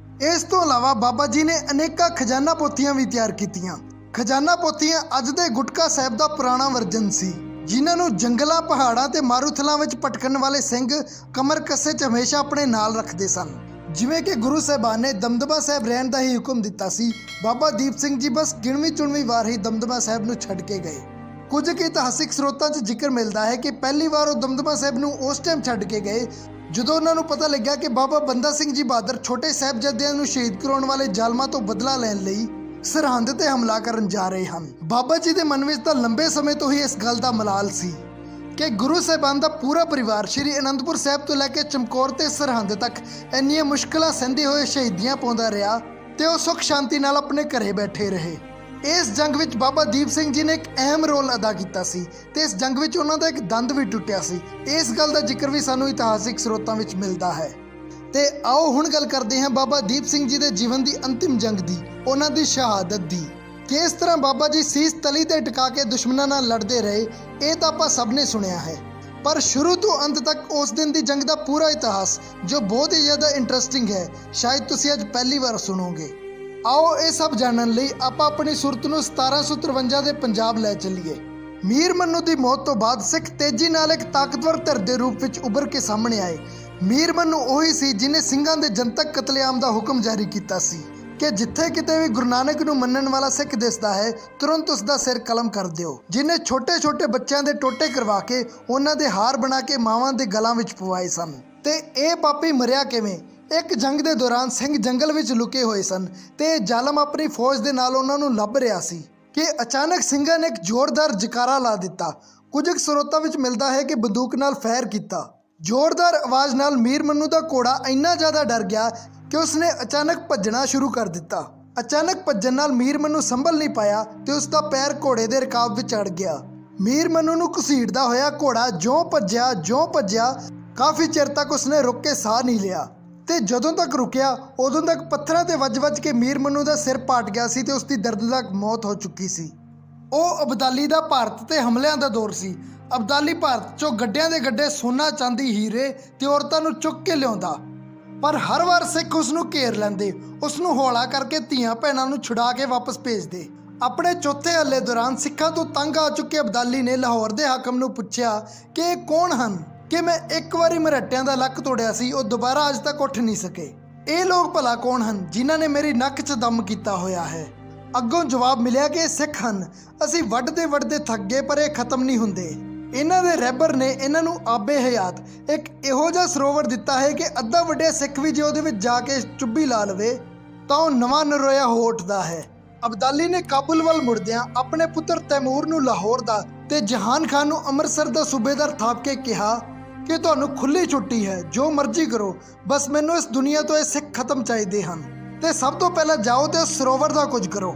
ਇਸ ਤੋਂ ਇਲਾਵਾ ਬਾਬਾ ਜੀ ਨੇ ਅਨੇਕਾਂ ਖਜ਼ਾਨਾ ਪੋਥੀਆਂ ਵੀ ਤਿਆਰ ਕੀਤੀਆਂ। ਖਜ਼ਾਨਾ ਪੋਥੀਆਂ ਅੱਜ ਦੇ ਗੁਟਕਾ ਸਾਹਿਬ ਦਾ ਪੁਰਾਣਾ ਵਰਜਨ ਸੀ, ਜਿਨ੍ਹਾਂ ਨੂੰ ਜੰਗਲਾਂ ਪਹਾੜਾਂ ਤੇ ਮਾਰੂਥਲਾਂ ਵਿੱਚ ਭਟਕਣ ਵਾਲੇ ਸਿੰਘ ਕਮਰ ਕੱਸੇ 'ਚ ਹਮੇਸ਼ਾ ਆਪਣੇ ਨਾਲ ਰੱਖਦੇ ਸਨ। ਜਿਵੇਂ ਕਿ ਗੁਰੂ ਸਾਹਿਬਾਨ ਨੇ ਦਮਦਮਾ ਸਾਹਿਬ ਰਹਿਣ ਦਾ ਹੀ ਹੁਕਮ ਦਿੱਤਾ ਸੀ, ਬਾਬਾ ਦੀਪ ਸਿੰਘ ਜੀ ਬਸ ਗਿਣਵੀਂ ਚੁਣਵੀਂ ਵਾਰ ਹੀ ਦਮਦਮਾ ਸਾਹਿਬ ਨੂੰ ਛੱਡ ਕੇ ਗਏ। ਕੁਝ ਕੁ ਇਤਿਹਾਸਿਕ ਸਰੋਤਾਂ 'ਚ ਜ਼ਿਕਰ ਮਿਲਦਾ ਹੈ ਕਿ ਪਹਿਲੀ ਵਾਰ ਉਹ ਦਮਦਮਾ ਸਾਹਿਬ ਨੂੰ ਉਸ ਟਾਈਮ ਛੱਡ ਕੇ ਗਏ ਜਦੋਂ ਉਹਨਾਂ ਨੂੰ ਪਤਾ ਲੱਗਿਆ ਕਿ ਬਾਬਾ ਬੰਦਾ ਸਿੰਘ ਜੀ ਬਹਾਦਰ ਛੋਟੇ ਸਾਹਿਬਜ਼ਾਦਿਆਂ ਨੂੰ ਸ਼ਹੀਦ ਕਰਾਉਣ ਵਾਲੇ ਜ਼ਾਲਮਾਂ ਤੋਂ ਬਦਲਾ ਲੈਣ ਲਈ ਸਰਹੰਦ ਤੇ ਹਮਲਾ ਕਰਨ ਜਾ ਰਹੇ ਹਨ। ਬਾਬਾ ਜੀ ਦੇ ਮਨ ਵਿੱਚ ਤਾਂ ਲੰਬੇ ਸਮੇਂ ਤੋਂ ਹੀ ਇਸ ਗੱਲ ਦਾ ਮਲਾਲ ਸੀ ਕਿ ਗੁਰੂ ਸਾਹਿਬਾਨ ਦਾ ਪੂਰਾ ਪਰਿਵਾਰ ਸ਼੍ਰੀ ਅਨੰਦਪੁਰ ਸਾਹਿਬ ਤੋਂ ਲੈ ਕੇ ਚਮਕੌਰ ਤੇ ਸਰਹੰਦ ਤੱਕ ਇੰਨੀਆਂ ਮੁਸ਼ਕਲਾਂ ਸਹਿੰਦੇ ਹੋਏ ਸ਼ਹੀਦੀਆਂ ਪਾਉਂਦਾ ਰਿਹਾ ਤੇ ਉਹ ਸੁੱਖ ਸ਼ਾਂਤੀ ਨਾਲ ਆਪਣੇ ਘਰੇ ਬੈਠੇ ਰਹੇ। ਇਸ ਜੰਗ ਵਿੱਚ ਬਾਬਾ ਦੀਪ ਸਿੰਘ ਜੀ ਨੇ ਇੱਕ ਅਹਿਮ ਰੋਲ ਅਦਾ ਕੀਤਾ ਸੀ ਤੇ ਇਸ ਜੰਗ ਵਿੱਚ ਉਹਨਾਂ ਦਾ ਇੱਕ ਦੰਦ ਵੀ ਟੁੱਟਿਆ ਸੀ। ਇਸ ਗੱਲ ਦਾ ਜ਼ਿਕਰ ਵੀ ਸਾਨੂੰ ਇਤਿਹਾਸਿਕ ਸਰੋਤਾਂ ਵਿੱਚ ਮਿਲਦਾ ਹੈ। ਤੇ ਆਓ ਹੁਣ ਗੱਲ ਕਰਦੇ ਹਾਂ ਬਾਬਾ ਦੀਪ ਸਿੰਘ ਜੀ ਦੇ ਜੀਵਨ ਦੀ ਅੰਤਿਮ ਜੰਗ ਦੀ, ਉਹਨਾਂ ਦੀ ਸ਼ਹਾਦਤ ਦੀ। ਕਿਸ ਤਰ੍ਹਾਂ ਬਾਬਾ ਜੀ ਸੀਸ ਤਲੀ ਤੇ ਟਿਕਾ ਕੇ ਦੁਸ਼ਮਣਾਂ ਨਾਲ ਲੜਦੇ ਰਹੇ, ਇਹ ਤਾਂ ਆਪਾਂ ਸਭ ਨੇ ਸੁਣਿਆ ਹੈ। ਪਰ ਸ਼ੁਰੂ ਤੋਂ ਅੰਤ ਤੱਕ ਉਸ ਦਿਨ ਦੀ ਜੰਗ ਦਾ ਪੂਰਾ ਇਤਿਹਾਸ ਜੋ ਬਹੁਤ ਹੀ ਜ਼ਿਆਦਾ ਇੰਟਰਸਟਿੰਗ ਹੈ, ਸ਼ਾਇਦ ਤੁਸੀਂ ਅੱਜ ਪਹਿਲੀ ਵਾਰ ਸੁਣੋਗੇ। ਆਓ ਇਹ ਸਭ ਜਾਣਨ ਲਈ ਆਪਾਂ ਆਪਣੀ ਸੁਰਤ ਨੂੰ 1753 ਦੇ ਪੰਜਾਬ ਲੈ ਚੱਲੀਏ। ਮੀਰ ਮੰਨੂ ਦੀ ਮੌਤ ਤੋਂ ਬਾਅਦ ਸਿੱਖ ਤੇਜ਼ੀ ਨਾਲ ਇੱਕ ਤਾਕਤਵਰ ਧਿਰ ਦੇ ਰੂਪ ਵਿੱਚ ਉੱਭਰ ਕੇ ਸਾਹਮਣੇ ਆਏ। ਮੀਰ ਮੰਨੂ ਉਹੀ ਸੀ ਜਿਨੇ ਸਿੰਘਾਂ ਦੇ ਜਨਤਕ ਕਤਲੇਆਮ ਦਾ ਹੁਕਮ ਜਾਰੀ ਕੀਤਾ ਸੀ ਕਿ ਜਿੱਥੇ ਕਿਤੇ ਵੀ ਗੁਰੂ ਨਾਨਕ ਨੂੰ ਮੰਨਣ ਵਾਲਾ ਸਿੱਖ ਦਿਸਦਾ ਹੈ, ਤੁਰੰਤ ਉਸ ਦਾ ਸਿਰ ਕਲਮ ਕਰ ਦਿਓ। ਜਿਨੇ ਛੋਟੇ-ਛੋਟੇ ਬੱਚਿਆਂ ਦੇ ਟੋਟੇ ਕਰਵਾ ਕੇ ਉਹਨਾਂ ਦੇ ਹਾਰ ਬਣਾ ਕੇ ਮਾਵਾਂ ਦੇ ਗਲਾਂ ਵਿੱਚ ਪਵਾਏ ਸਨ। ਤੇ ਇਹ ਪਾਪੀ ਮਰਿਆ ਕਿਵੇਂ? ਇੱਕ ਜੰਗ ਦੇ ਦੌਰਾਨ ਸਿੰਘ ਜੰਗਲ ਵਿੱਚ ਲੁਕੇ ਹੋਏ ਸਨ ਤੇ ਇਹ ਜ਼ਾਲਮ ਆਪਣੀ ਫੌਜ ਦੇ ਨਾਲ ਉਹਨਾਂ ਨੂੰ ਲੱਭ ਰਿਹਾ ਸੀ ਕਿ ਅਚਾਨਕ ਸਿੰਘਾਂ ਨੇ ਇੱਕ ਜ਼ੋਰਦਾਰ ਜਕਾਰਾ ਲਾ ਦਿੱਤਾ। ਕੁਝ ਸਰੋਤਾਂ ਵਿੱਚ ਮਿਲਦਾ ਹੈ ਕਿ ਬੰਦੂਕ ਨਾਲ ਫਾਇਰ ਕੀਤਾ। ਜ਼ੋਰਦਾਰ ਆਵਾਜ਼ ਨਾਲ ਮੀਰ ਮੰਨੂ ਦਾ ਘੋੜਾ ਇੰਨਾ ਜ਼ਿਆਦਾ ਡਰ ਗਿਆ ਕਿ ਉਸਨੇ ਅਚਾਨਕ ਭੱਜਣਾ ਸ਼ੁਰੂ ਕਰ ਦਿੱਤਾ। ਅਚਾਨਕ ਭੱਜਣ ਨਾਲ ਮੀਰ ਮੰਨੂ ਸੰਭਲ ਨਹੀਂ ਪਾਇਆ ਤੇ ਉਸ ਦਾ ਪੈਰ ਘੋੜੇ ਦੇ ਰਕਾਬ ਵਿੱਚ ਅੜ ਗਿਆ। ਮੀਰ ਮੰਨੂ ਨੂੰ ਘਸੀੜਦਾ ਹੋਇਆ ਘੋੜਾ ਜਿਉਂ ਭੱਜਿਆ ਕਾਫੀ ਚਿਰ ਤੱਕ ਉਸਨੇ ਰੁਕ ਕੇ ਸਾਹ ਨਹੀਂ ਲਿਆ ਤੇ ਜਦੋਂ ਤੱਕ ਰੁਕਿਆ ਉਦੋਂ ਤੱਕ ਪੱਥਰਾਂ ਤੇ ਵੱਜ ਕੇ ਮੀਰ ਮੰਨੂ ਦਾ ਸਿਰ ਪਾਟ ਗਿਆ ਸੀ ਤੇ ਉਸ ਦੀ ਦਰਦਨਾਕ ਮੌਤ ਹੋ ਚੁੱਕੀ ਸੀ। ਉਹ ਅਬਦਾਲੀ ਦਾ ਭਾਰਤ ਤੇ ਹਮਲਿਆਂ ਦਾ ਦੌਰ ਸੀ। ਅਬਦਾਲੀ ਭਾਰਤ ਚੋਂ ਗੱਡਿਆਂ ਦੇ ਗੱਡੇ ਸੋਨਾ ਚਾਂਦੀ ਹੀਰੇ ਤੇ ਔਰਤਾਂ ਨੂੰ ਚੁੱਕ ਕੇ ਲਿਆਉਂਦਾ, ਪਰ ਹਰ ਵਾਰ ਸਿੱਖ ਉਸ ਨੂੰ ਘੇਰ ਲੈਂਦੇ, ਉਸ ਨੂੰ ਹੌਲਾ ਕਰਕੇ ਧੀਆਂ ਭੈਣਾਂ ਨੂੰ ਛੁਡਾ ਕੇ ਵਾਪਸ ਭੇਜਦੇ। ਆਪਣੇ ਚੌਥੇ ਹੱਲੇ ਦੌਰਾਨ ਸਿੱਖਾਂ ਤੋਂ ਤੰਗ ਆ ਚੁੱਕੇ ਅਬਦਾਲੀ ਨੇ ਲਾਹੌਰ ਦੇ ਹਾਕਮ ਨੂੰ ਪੁੱਛਿਆ ਕਿ ਇਹ ਕੌਣ ਹਨ ਕਿ ਮੈਂ ਇੱਕ ਵਾਰੀ ਮਰਹੱਟਿਆਂ ਦਾ ਲੱਕ ਤੋੜਿਆ ਸੀ, ਉਹ ਦੁਬਾਰਾ ਅੱਜ ਤੱਕ ਉੱਠ ਨਹੀਂ ਸਕੇ। ਇਹ ਲੋਕ ਭਲਾ ਕੌਣ ਹਨ ਜਿਨ੍ਹਾਂ ਨੇ ਮੇਰੀ ਨੱਕ 'ਚ ਦਮ ਕੀਤਾ ਹੋਇਆ ਹੈ? ਅੱਗੋਂ ਜਵਾਬ ਮਿਲਿਆ ਕਿ ਇਹ ਸਿੱਖ ਹਨ। ਅਸੀਂ ਵੱਢਦੇ ਥੱਕ ਗਏ ਪਰ ਇਹ ਖਤਮ ਨਹੀਂ ਹੁੰਦੇ। ਇਹਨਾਂ ਦੇ ਰਹਿਬਰ ਨੇ ਇਹਨਾਂ ਨੂੰ ਆਬੇ ਹਯਾਤ, ਇੱਕ ਇਹੋ ਜਿਹਾ ਸਰੋਵਰ ਦਿੱਤਾ ਹੈ ਕਿ ਅੱਧਾ ਵੱਡਿਆ ਸਿੱਖ ਵੀ ਜੇ ਉਹਦੇ ਵਿੱਚ ਜਾ ਕੇ ਚੁੱਭੀ ਲਾ ਲਵੇ ਤਾਂ ਉਹ ਨਵਾਂ ਨਰੋਇਆ ਹੋ ਉੱਠਦਾ ਹੈ। ਅਬਦਾਲੀ ਨੇ ਕਾਬੁਲ ਵੱਲ ਮੁੜਦਿਆਂ ਆਪਣੇ ਪੁੱਤਰ ਤੈਮੂਰ ਨੂੰ ਲਾਹੌਰ ਦਾ ਤੇ ਜਹਾਨ ਖਾਨ ਨੂੰ ਅੰਮ੍ਰਿਤਸਰ ਦਾ ਸੂਬੇਦਾਰ ਥਾਪ ਕੇ ਕਿਹਾ ਕਿ ਤੁਹਾਨੂੰ ਖੁੱਲੀ ਛੁੱਟੀ ਹੈ, ਜੋ ਮਰਜ਼ੀ ਕਰੋ, ਬਸ ਮੈਨੂੰ ਇਸ ਦੁਨੀਆ ਤੋਂ ਇਹ ਸਿੱਖ ਖਤਮ ਚਾਹੀਦੇ ਹਨ ਤੇ ਸਭ ਤੋਂ ਪਹਿਲਾਂ ਜਾਓ ਤੇ ਉਸ ਸਰੋਵਰ ਦਾ ਕੁਝ ਕਰੋ।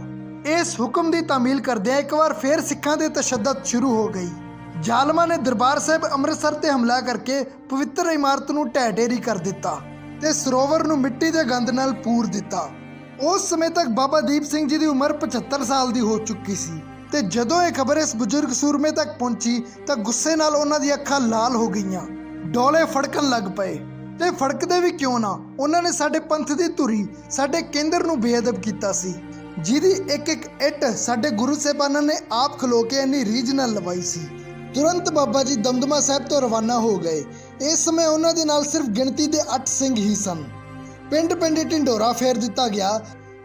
ਇਸ ਹੁਕਮ ਦੀ ਤਾਮੀਲ ਕਰਦਿਆਂ ਇੱਕ ਵਾਰ ਫੇਰ ਸਿੱਖਾਂ ਦੇ ਤਸ਼ੱਦਦ ਸ਼ੁਰੂ ਹੋ ਗਈ। ਜ਼ਾਲਮਾਂ ਨੇ ਦਰਬਾਰ ਸਾਹਿਬ ਅੰਮ੍ਰਿਤਸਰ ਤੇ ਹਮਲਾ ਕਰਕੇ ਪਵਿੱਤਰ ਇਮਾਰਤ ਨੂੰ ਢਹਿ ਢੇਰੀ ਕਰ ਦਿੱਤਾ ਤੇ ਸਰੋਵਰ ਨੂੰ ਮਿੱਟੀ ਦੇ ਗੰਦ ਨਾਲ ਪੂਰ ਦਿੱਤਾ। ਉਸ ਸਮੇਂ ਤੱਕ ਬਾਬਾ ਦੀਪ ਸਿੰਘ ਜੀ ਦੀ ਉਮਰ 75 ਸਾਲ ਦੀ ਹੋ ਚੁੱਕੀ ਸੀ ਤੇ ਜਦੋਂ ਇਹ ਖਬਰ ਇਸ ਬਜ਼ੁਰਗ ਸੂਰਮੇ ਤੱਕ ਪਹੁੰਚੀ ਤਾਂ ਗੁੱਸੇ ਨਾਲ ਉਹਨਾਂ ਦੀਆਂ ਅੱਖਾਂ ਲਾਲ ਹੋ ਗਈਆਂ, ਡੋਲੇ ਫੜਕਣ ਲੱਗ ਪਏ। ਤੇ ਫੜਕਦੇ ਵੀ ਕਿਉਂ ਨਾ, ਉਹਨਾਂ ਨੇ ਸਾਡੇ ਪੰਥ ਦੀ ਧੁਰੀ, ਸਾਡੇ ਕੇਂਦਰ ਨੂੰ ਬੇਅਦਬ ਕੀਤਾ ਸੀ, ਜਿਹਦੀ ਇੱਕ ਇੱਟ ਸਾਡੇ ਗੁਰੂ ਸਾਹਿਬਾਨਾਂ ਨੇ ਆਪ ਖਲੋ ਕੇ ਇੰਨੀ ਰੀਝ ਨਾਲ ਲਵਾਈ ਸੀ। ਤੁਰੰਤ ਬਾਬਾ ਜੀ ਦਮਦਮਾ ਸਾਹਿਬ ਤੋਂ ਰਵਾਨਾ ਹੋ ਗਏ। ਇਸ ਸਮੇਂ ਉਹਨਾਂ ਦੇ ਨਾਲ ਸਿਰਫ ਗਿਣਤੀ ਦੇ 8 ਸਿੰਘ ਹੀ ਸਨ। ਪਿੰਡ ਢਿੰਡੋਰਾ ਫੇਰ ਦਿੱਤਾ ਗਿਆ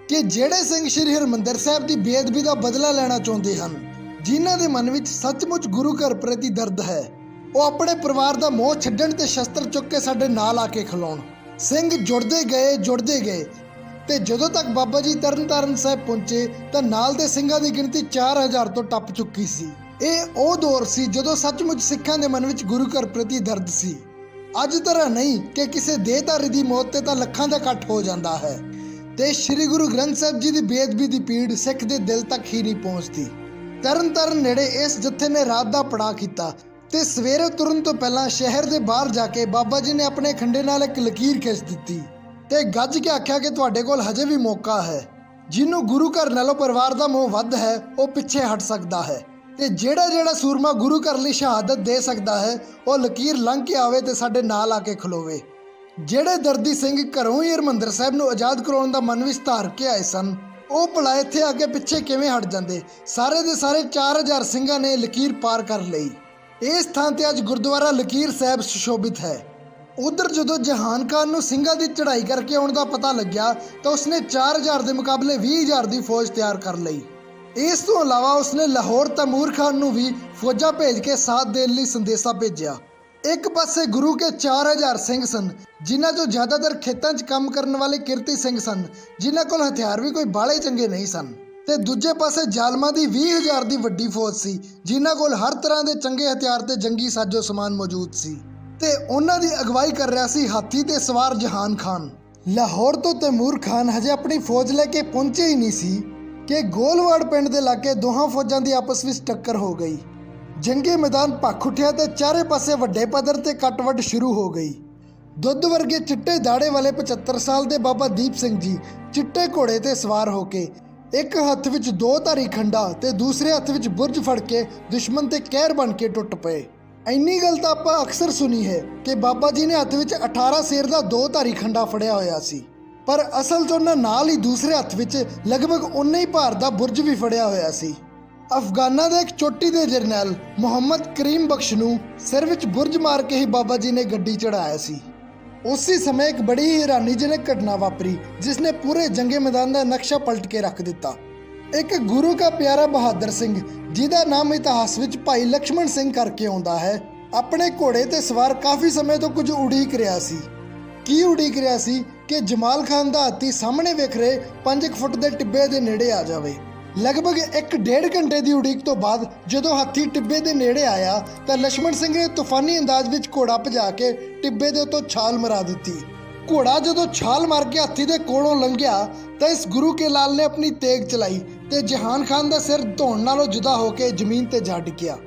ਕਿ ਜਿਹੜੇ ਸਿੰਘ ਸ਼੍ਰੀ ਹਰਿਮੰਦਰ ਸਾਹਿਬ ਦੀ ਬੇਅਦਬੀ ਦਾ ਬਦਲਾ ਲੈਣਾ ਚਾਹੁੰਦੇ ਹਨ, ਜਿਨ੍ਹਾਂ ਦੇ ਮਨ ਵਿੱਚ ਸੱਚਮੁੱਚ ਗੁਰੂ ਘਰ ਪ੍ਰਤੀ ਦਰਦ ਹੈ, ਉਹ ਆਪਣੇ ਪਰਿਵਾਰ ਦਾ ਮੋਹ ਛੱਡਣ ਤੇ ਸ਼ਸਤਰ ਚੁੱਕ ਕੇ ਸਾਡੇ ਨਾਲ ਆ ਕੇ ਖਲੋਣ। ਸਿੰਘ ਜੁੜਦੇ ਗਏ ਤੇ ਜਦੋਂ ਤੱਕ ਬਾਬਾ ਜੀ ਤਰਨਤਾਰਨ ਸਾਹਿਬ ਪਹੁੰਚੇ ਤਾਂ ਨਾਲ ਦੇ ਸਿੰਘਾਂ ਦੀ ਗਿਣਤੀ 4000 ਤੋਂ ਟੱਪ ਚੁੱਕੀ ਸੀ। ਇਹ ਉਹ ਦੌਰ ਸੀ ਜਦੋਂ ਸੱਚਮੁੱਚ ਸਿੱਖਾਂ ਦੇ ਮਨ ਵਿੱਚ ਗੁਰੂ ਘਰ ਪ੍ਰਤੀ ਦਰਦ ਸੀ। ਅੱਜ ਤਰ੍ਹਾਂ ਨਹੀਂ ਕਿ ਕਿਸੇ ਦੇਹਧਾਰੀ ਦੀ ਮੌਤ ਤੇ ਤਾਂ ਲੱਖਾਂ ਦਾ ਇਕੱਠ ਹੋ ਜਾਂਦਾ ਹੈ ਤੇ ਸ੍ਰੀ ਗੁਰੂ ਗ੍ਰੰਥ ਸਾਹਿਬ ਜੀ ਦੀ ਬੇਅਦਬੀ ਦੀ ਪੀੜ ਸਿੱਖ ਦੇ ਦਿਲ ਤੱਕ ਹੀ ਨਹੀਂ ਪਹੁੰਚਦੀ। ਤਰਨਤਾਰਨ ਨੇੜੇ ਇਸ ਜੱਥੇ ਨੇ ਰਾਤ ਦਾ ਪੜਾਅ ਕੀਤਾ ਤੇ ਸਵੇਰੇ ਤੁਰਨ ਤੋਂ ਪਹਿਲਾਂ ਸ਼ਹਿਰ ਦੇ ਬਾਹਰ ਜਾ ਕੇ ਬਾਬਾ ਜੀ ਨੇ ਆਪਣੇ ਖੰਡੇ ਨਾਲ ਇੱਕ ਲਕੀਰ ਖਿੱਚ ਦਿੱਤੀ ਤੇ ਗੱਜ ਕੇ ਆਖਿਆ ਕਿ ਤੁਹਾਡੇ ਕੋਲ ਹਜੇ ਵੀ ਮੌਕਾ ਹੈ। ਜਿਹਨੂੰ ਗੁਰੂ ਘਰ ਨਾਲੋਂ ਪਰਿਵਾਰ ਦਾ ਮੋਹ ਵੱਧ ਹੈ ਉਹ ਪਿੱਛੇ ਹਟ ਸਕਦਾ ਹੈ ਤੇ ਜਿਹੜਾ ਸੂਰਮਾ ਗੁਰੂ ਘਰ ਲਈ ਸ਼ਹਾਦਤ ਦੇ ਸਕਦਾ ਹੈ ਉਹ ਲਕੀਰ ਲੰਘ ਕੇ ਆਵੇ ਤੇ ਸਾਡੇ ਨਾਲ ਆ ਕੇ ਖਲੋਵੇ। ਜਿਹੜੇ ਦਰਦੀ ਸਿੰਘ ਘਰੋਂ ਹੀ ਹਰਿਮੰਦਰ ਸਾਹਿਬ ਨੂੰ ਆਜ਼ਾਦ ਕਰਾਉਣ ਦਾ ਮਨ ਵਿੱਚ ਧਾਰ ਕੇ ਆਏ ਸਨ, ਉਹ ਭਲਾ ਇੱਥੇ ਆ ਕੇ ਪਿੱਛੇ ਕਿਵੇਂ ਹਟ ਜਾਂਦੇ? ਸਾਰੇ ਦੇ ਸਾਰੇ 4000 ਸਿੰਘਾਂ ਨੇ ਲਕੀਰ ਪਾਰ ਕਰ ਲਈ। ਇਸ ਥਾਂ ਤੇ ਅੱਜ ਗੁਰਦੁਆਰਾ ਲਕੀਰ ਸਾਹਿਬ ਸੁਸ਼ੋਭਿਤ ਹੈ। ਉਧਰ ਜਦੋਂ ਜਹਾਨ ਖਾਨ ਨੂੰ ਸਿੰਘਾਂ ਦੀ ਚੜ੍ਹਾਈ ਕਰਕੇ ਆਉਣ ਦਾ ਪਤਾ ਲੱਗਿਆ ਤਾਂ ਉਸਨੇ 4000 ਦੇ ਮੁਕਾਬਲੇ 20000 ਦੀ ਫੌਜ ਤਿਆਰ ਕਰ ਲਈ। ਇਸ ਤੋਂ ਇਲਾਵਾ ਉਸਨੇ ਲਾਹੌਰ ਤੈਮੂਰ ਖਾਨ ਨੂੰ ਵੀ ਫੌਜਾਂ ਭੇਜ ਕੇ ਸਾਥ ਦੇਣ ਲਈ ਸੰਦੇਸ਼ਾ ਭੇਜਿਆ। ਇੱਕ ਪਾਸੇ ਗੁਰੂ ਕੇ 4000 ਸਿੰਘ ਸਨ, ਜਿਨ੍ਹਾਂ ਚੋਂ ਜ਼ਿਆਦਾਤਰ ਖੇਤਾਂ 'ਚ ਕੰਮ ਕਰਨ ਵਾਲੇ ਕਿਰਤੀ ਸਿੰਘ ਸਨ, ਜਿਨ੍ਹਾਂ ਕੋਲ ਹਥਿਆਰ ਵੀ ਕੋਈ ਬਾਹਲੇ ਚੰਗੇ ਨਹੀਂ ਸਨ। ਤੇ ਦੂਜੇ ਪਾਸੇ ਜ਼ਾਲਮਾਂ ਦੀ 20,000 ਦੀ ਵੱਡੀ ਫੌਜ ਸੀ, ਜਿਨ੍ਹਾਂ ਕੋਲ ਹਰ ਤਰ੍ਹਾਂ ਦੇ ਚੰਗੇ ਹਥਿਆਰ ਤੇ ਜੰਗੀ ਸਾਜੋ ਸਮਾਨ ਮੌਜੂਦ ਸੀ ਤੇ ਉਹਨਾਂ ਦੀ ਅਗਵਾਈ ਕਰ ਰਿਹਾ ਸੀ ਹਾਥੀ ਤੇ ਸਵਾਰ ਜਹਾਨ ਖਾਨ। ਲਾਹੌਰ ਤੋਂ ਤੈਮੂਰ ਖਾਨ ਹਜੇ ਆਪਣੀ ਫੌਜ ਲੈ ਕੇ ਪਹੁੰਚੇ ਹੀ ਨਹੀਂ ਸੀ ਕਿ ਗੋਲਵਾੜ ਪਿੰਡ ਦੇ ਲਾਗੇ ਦੋਹਾਂ ਫੌਜਾਂ ਦੀ ਆਪਸ ਵਿੱਚ ਟੱਕਰ ਹੋ ਗਈ। ਜੰਗੀ ਮੈਦਾਨ ਭਖ ਉੱਠਿਆ ਤੇ ਚਾਰੇ ਪਾਸੇ ਵੱਡੇ ਪੱਧਰ ਤੇ ਕੱਟ-ਵੱਢ ਸ਼ੁਰੂ ਹੋ ਗਈ। ਦੁੱਧ ਵਰਗੇ ਚਿੱਟੇ ਦਾੜੇ ਵਾਲੇ 75 ਸਾਲ ਦੇ ਬਾਬਾ ਦੀਪ ਸਿੰਘ ਜੀ ਚਿੱਟੇ ਘੋੜੇ ਤੇ ਸਵਾਰ ਹੋ ਕੇ ਇੱਕ ਹੱਥ ਵਿੱਚ 2 ਧਾਰੀ ਖੰਡਾ ਤੇ ਦੂਸਰੇ ਹੱਥ ਵਿੱਚ ਬੁਰਜ ਫੜ ਕੇ ਦੁਸ਼ਮਣ ਤੇ ਕਹਿਰ ਬਣ ਕੇ ਟੁੱਟ ਪਏ। ਇੰਨੀ ਗੱਲ ਤਾਂ ਆਪਾਂ ਅਕਸਰ ਸੁਣੀ ਹੈ ਕਿ ਬਾਬਾ ਜੀ ਨੇ ਹੱਥ ਵਿੱਚ 18 ਸ਼ੇਰ ਦਾ 2 ਧਾਰੀ ਖੰਡਾ ਫੜਿਆ ਹੋਇਆ ਸੀ, ਪਰ ਅਸਲ 'ਚ ਉਹਨਾਂ ਨਾਲ ਹੀ ਦੂਸਰੇ ਹੱਥ ਵਿੱਚ ਲਗਭਗ ਉਨਾ ਹੀ ਭਾਰ ਦਾ ਬੁਰਜ ਵੀ ਫੜਿਆ ਹੋਇਆ ਸੀ। ਅਫਗਾਨਾਂ ਦੇ ਇੱਕ ਚੋਟੀ ਦੇ ਜਰਨੈਲ ਮੁਹੰਮਦ ਕਰੀਮ ਬਖਸ਼ ਨੂੰ ਸਿਰ ਵਿੱਚ ਬੁਰਜ ਮਾਰ ਕੇ ਹੀ ਬਾਬਾ ਜੀ ਨੇ ਗੱਡੀ ਚੜਾਇਆ ਸੀ। ਉਸੇ ਸਮੇਂ ਇੱਕ ਬੜੀ ਹੀ ਹੈਰਾਨੀਜਨਕ ਘਟਨਾ ਵਾਪਰੀ ਜਿਸ ਨੇ ਪੂਰੇ ਜੰਗੇ ਮੈਦਾਨ ਦਾ ਨਕਸ਼ਾ ਪਲਟ ਕੇ ਰੱਖ ਦਿੱਤਾ। ਇੱਕ ਗੁਰੂ ਕਾ ਪਿਆਰਾ ਬਹਾਦਰ ਸਿੰਘ, ਜਿਹਦਾ ਨਾਮ ਇਤਿਹਾਸ ਵਿੱਚ ਭਾਈ ਲక్ష్మణ ਸਿੰਘ ਕਰਕੇ ਆਉਂਦਾ ਹੈ, ਆਪਣੇ ਘੋੜੇ ਤੇ ਸਵਾਰ ਕਾਫੀ ਸਮੇਂ ਤੋਂ ਕੁਝ ਉਡੀਕ ਰਿਹਾ ਸੀ। ਕੀ ਉਡੀਕ ਰਿਹਾ ਸੀ ਕਿ ਜਮਾਲ ਖਾਨ ਦਾ ਹਾਥੀ ਸਾਹਮਣੇ ਵੇਖ ਰਹੇ 5 ਫੁੱਟ ਦੇ ਟਿੱਬੇ ਦੇ ਨੇੜੇ ਆ ਜਾਵੇ। ਲਗਭਗ 1.5 ਘੰਟੇ ਦੀ ਉਡੀਕ ਤੋਂ ਬਾਅਦ ਜਦੋਂ ਹਾਥੀ ਟਿੱਬੇ ਦੇ ਨੇੜੇ ਆਇਆ ਤਾਂ ਲక్ష్మణ ਸਿੰਘ ਨੇ ਤੂਫਾਨੀ ਅੰਦਾਜ਼ ਵਿੱਚ ਘੋੜਾ ਭਜਾ ਕੇ ਟਿੱਬੇ ਦੇ ਉੱਤੋਂ ਛਾਲ ਮਰਾ ਦਿੱਤੀ। ਘੋੜਾ ਜਦੋਂ ਛਾਲ ਮਾਰ ਕੇ ਹਾਥੀ ਦੇ ਕੋਲੋਂ ਲੰਘਿਆ ਤਾਂ ਇਸ ਗੁਰੂ ਕੇ ਲਾਲ ਨੇ ਆਪਣੀ ਤੇਗ ਚਲਾਈ ਤੇ ਜਹਾਨ ਖਾਨ ਦਾ ਸਿਰ ਧੌਣ ਨਾਲੋਂ ਜੁਦਾ ਹੋ ਕੇ ਜ਼ਮੀਨ ਤੇ ਜਾ ਡਿੱਗਿਆ।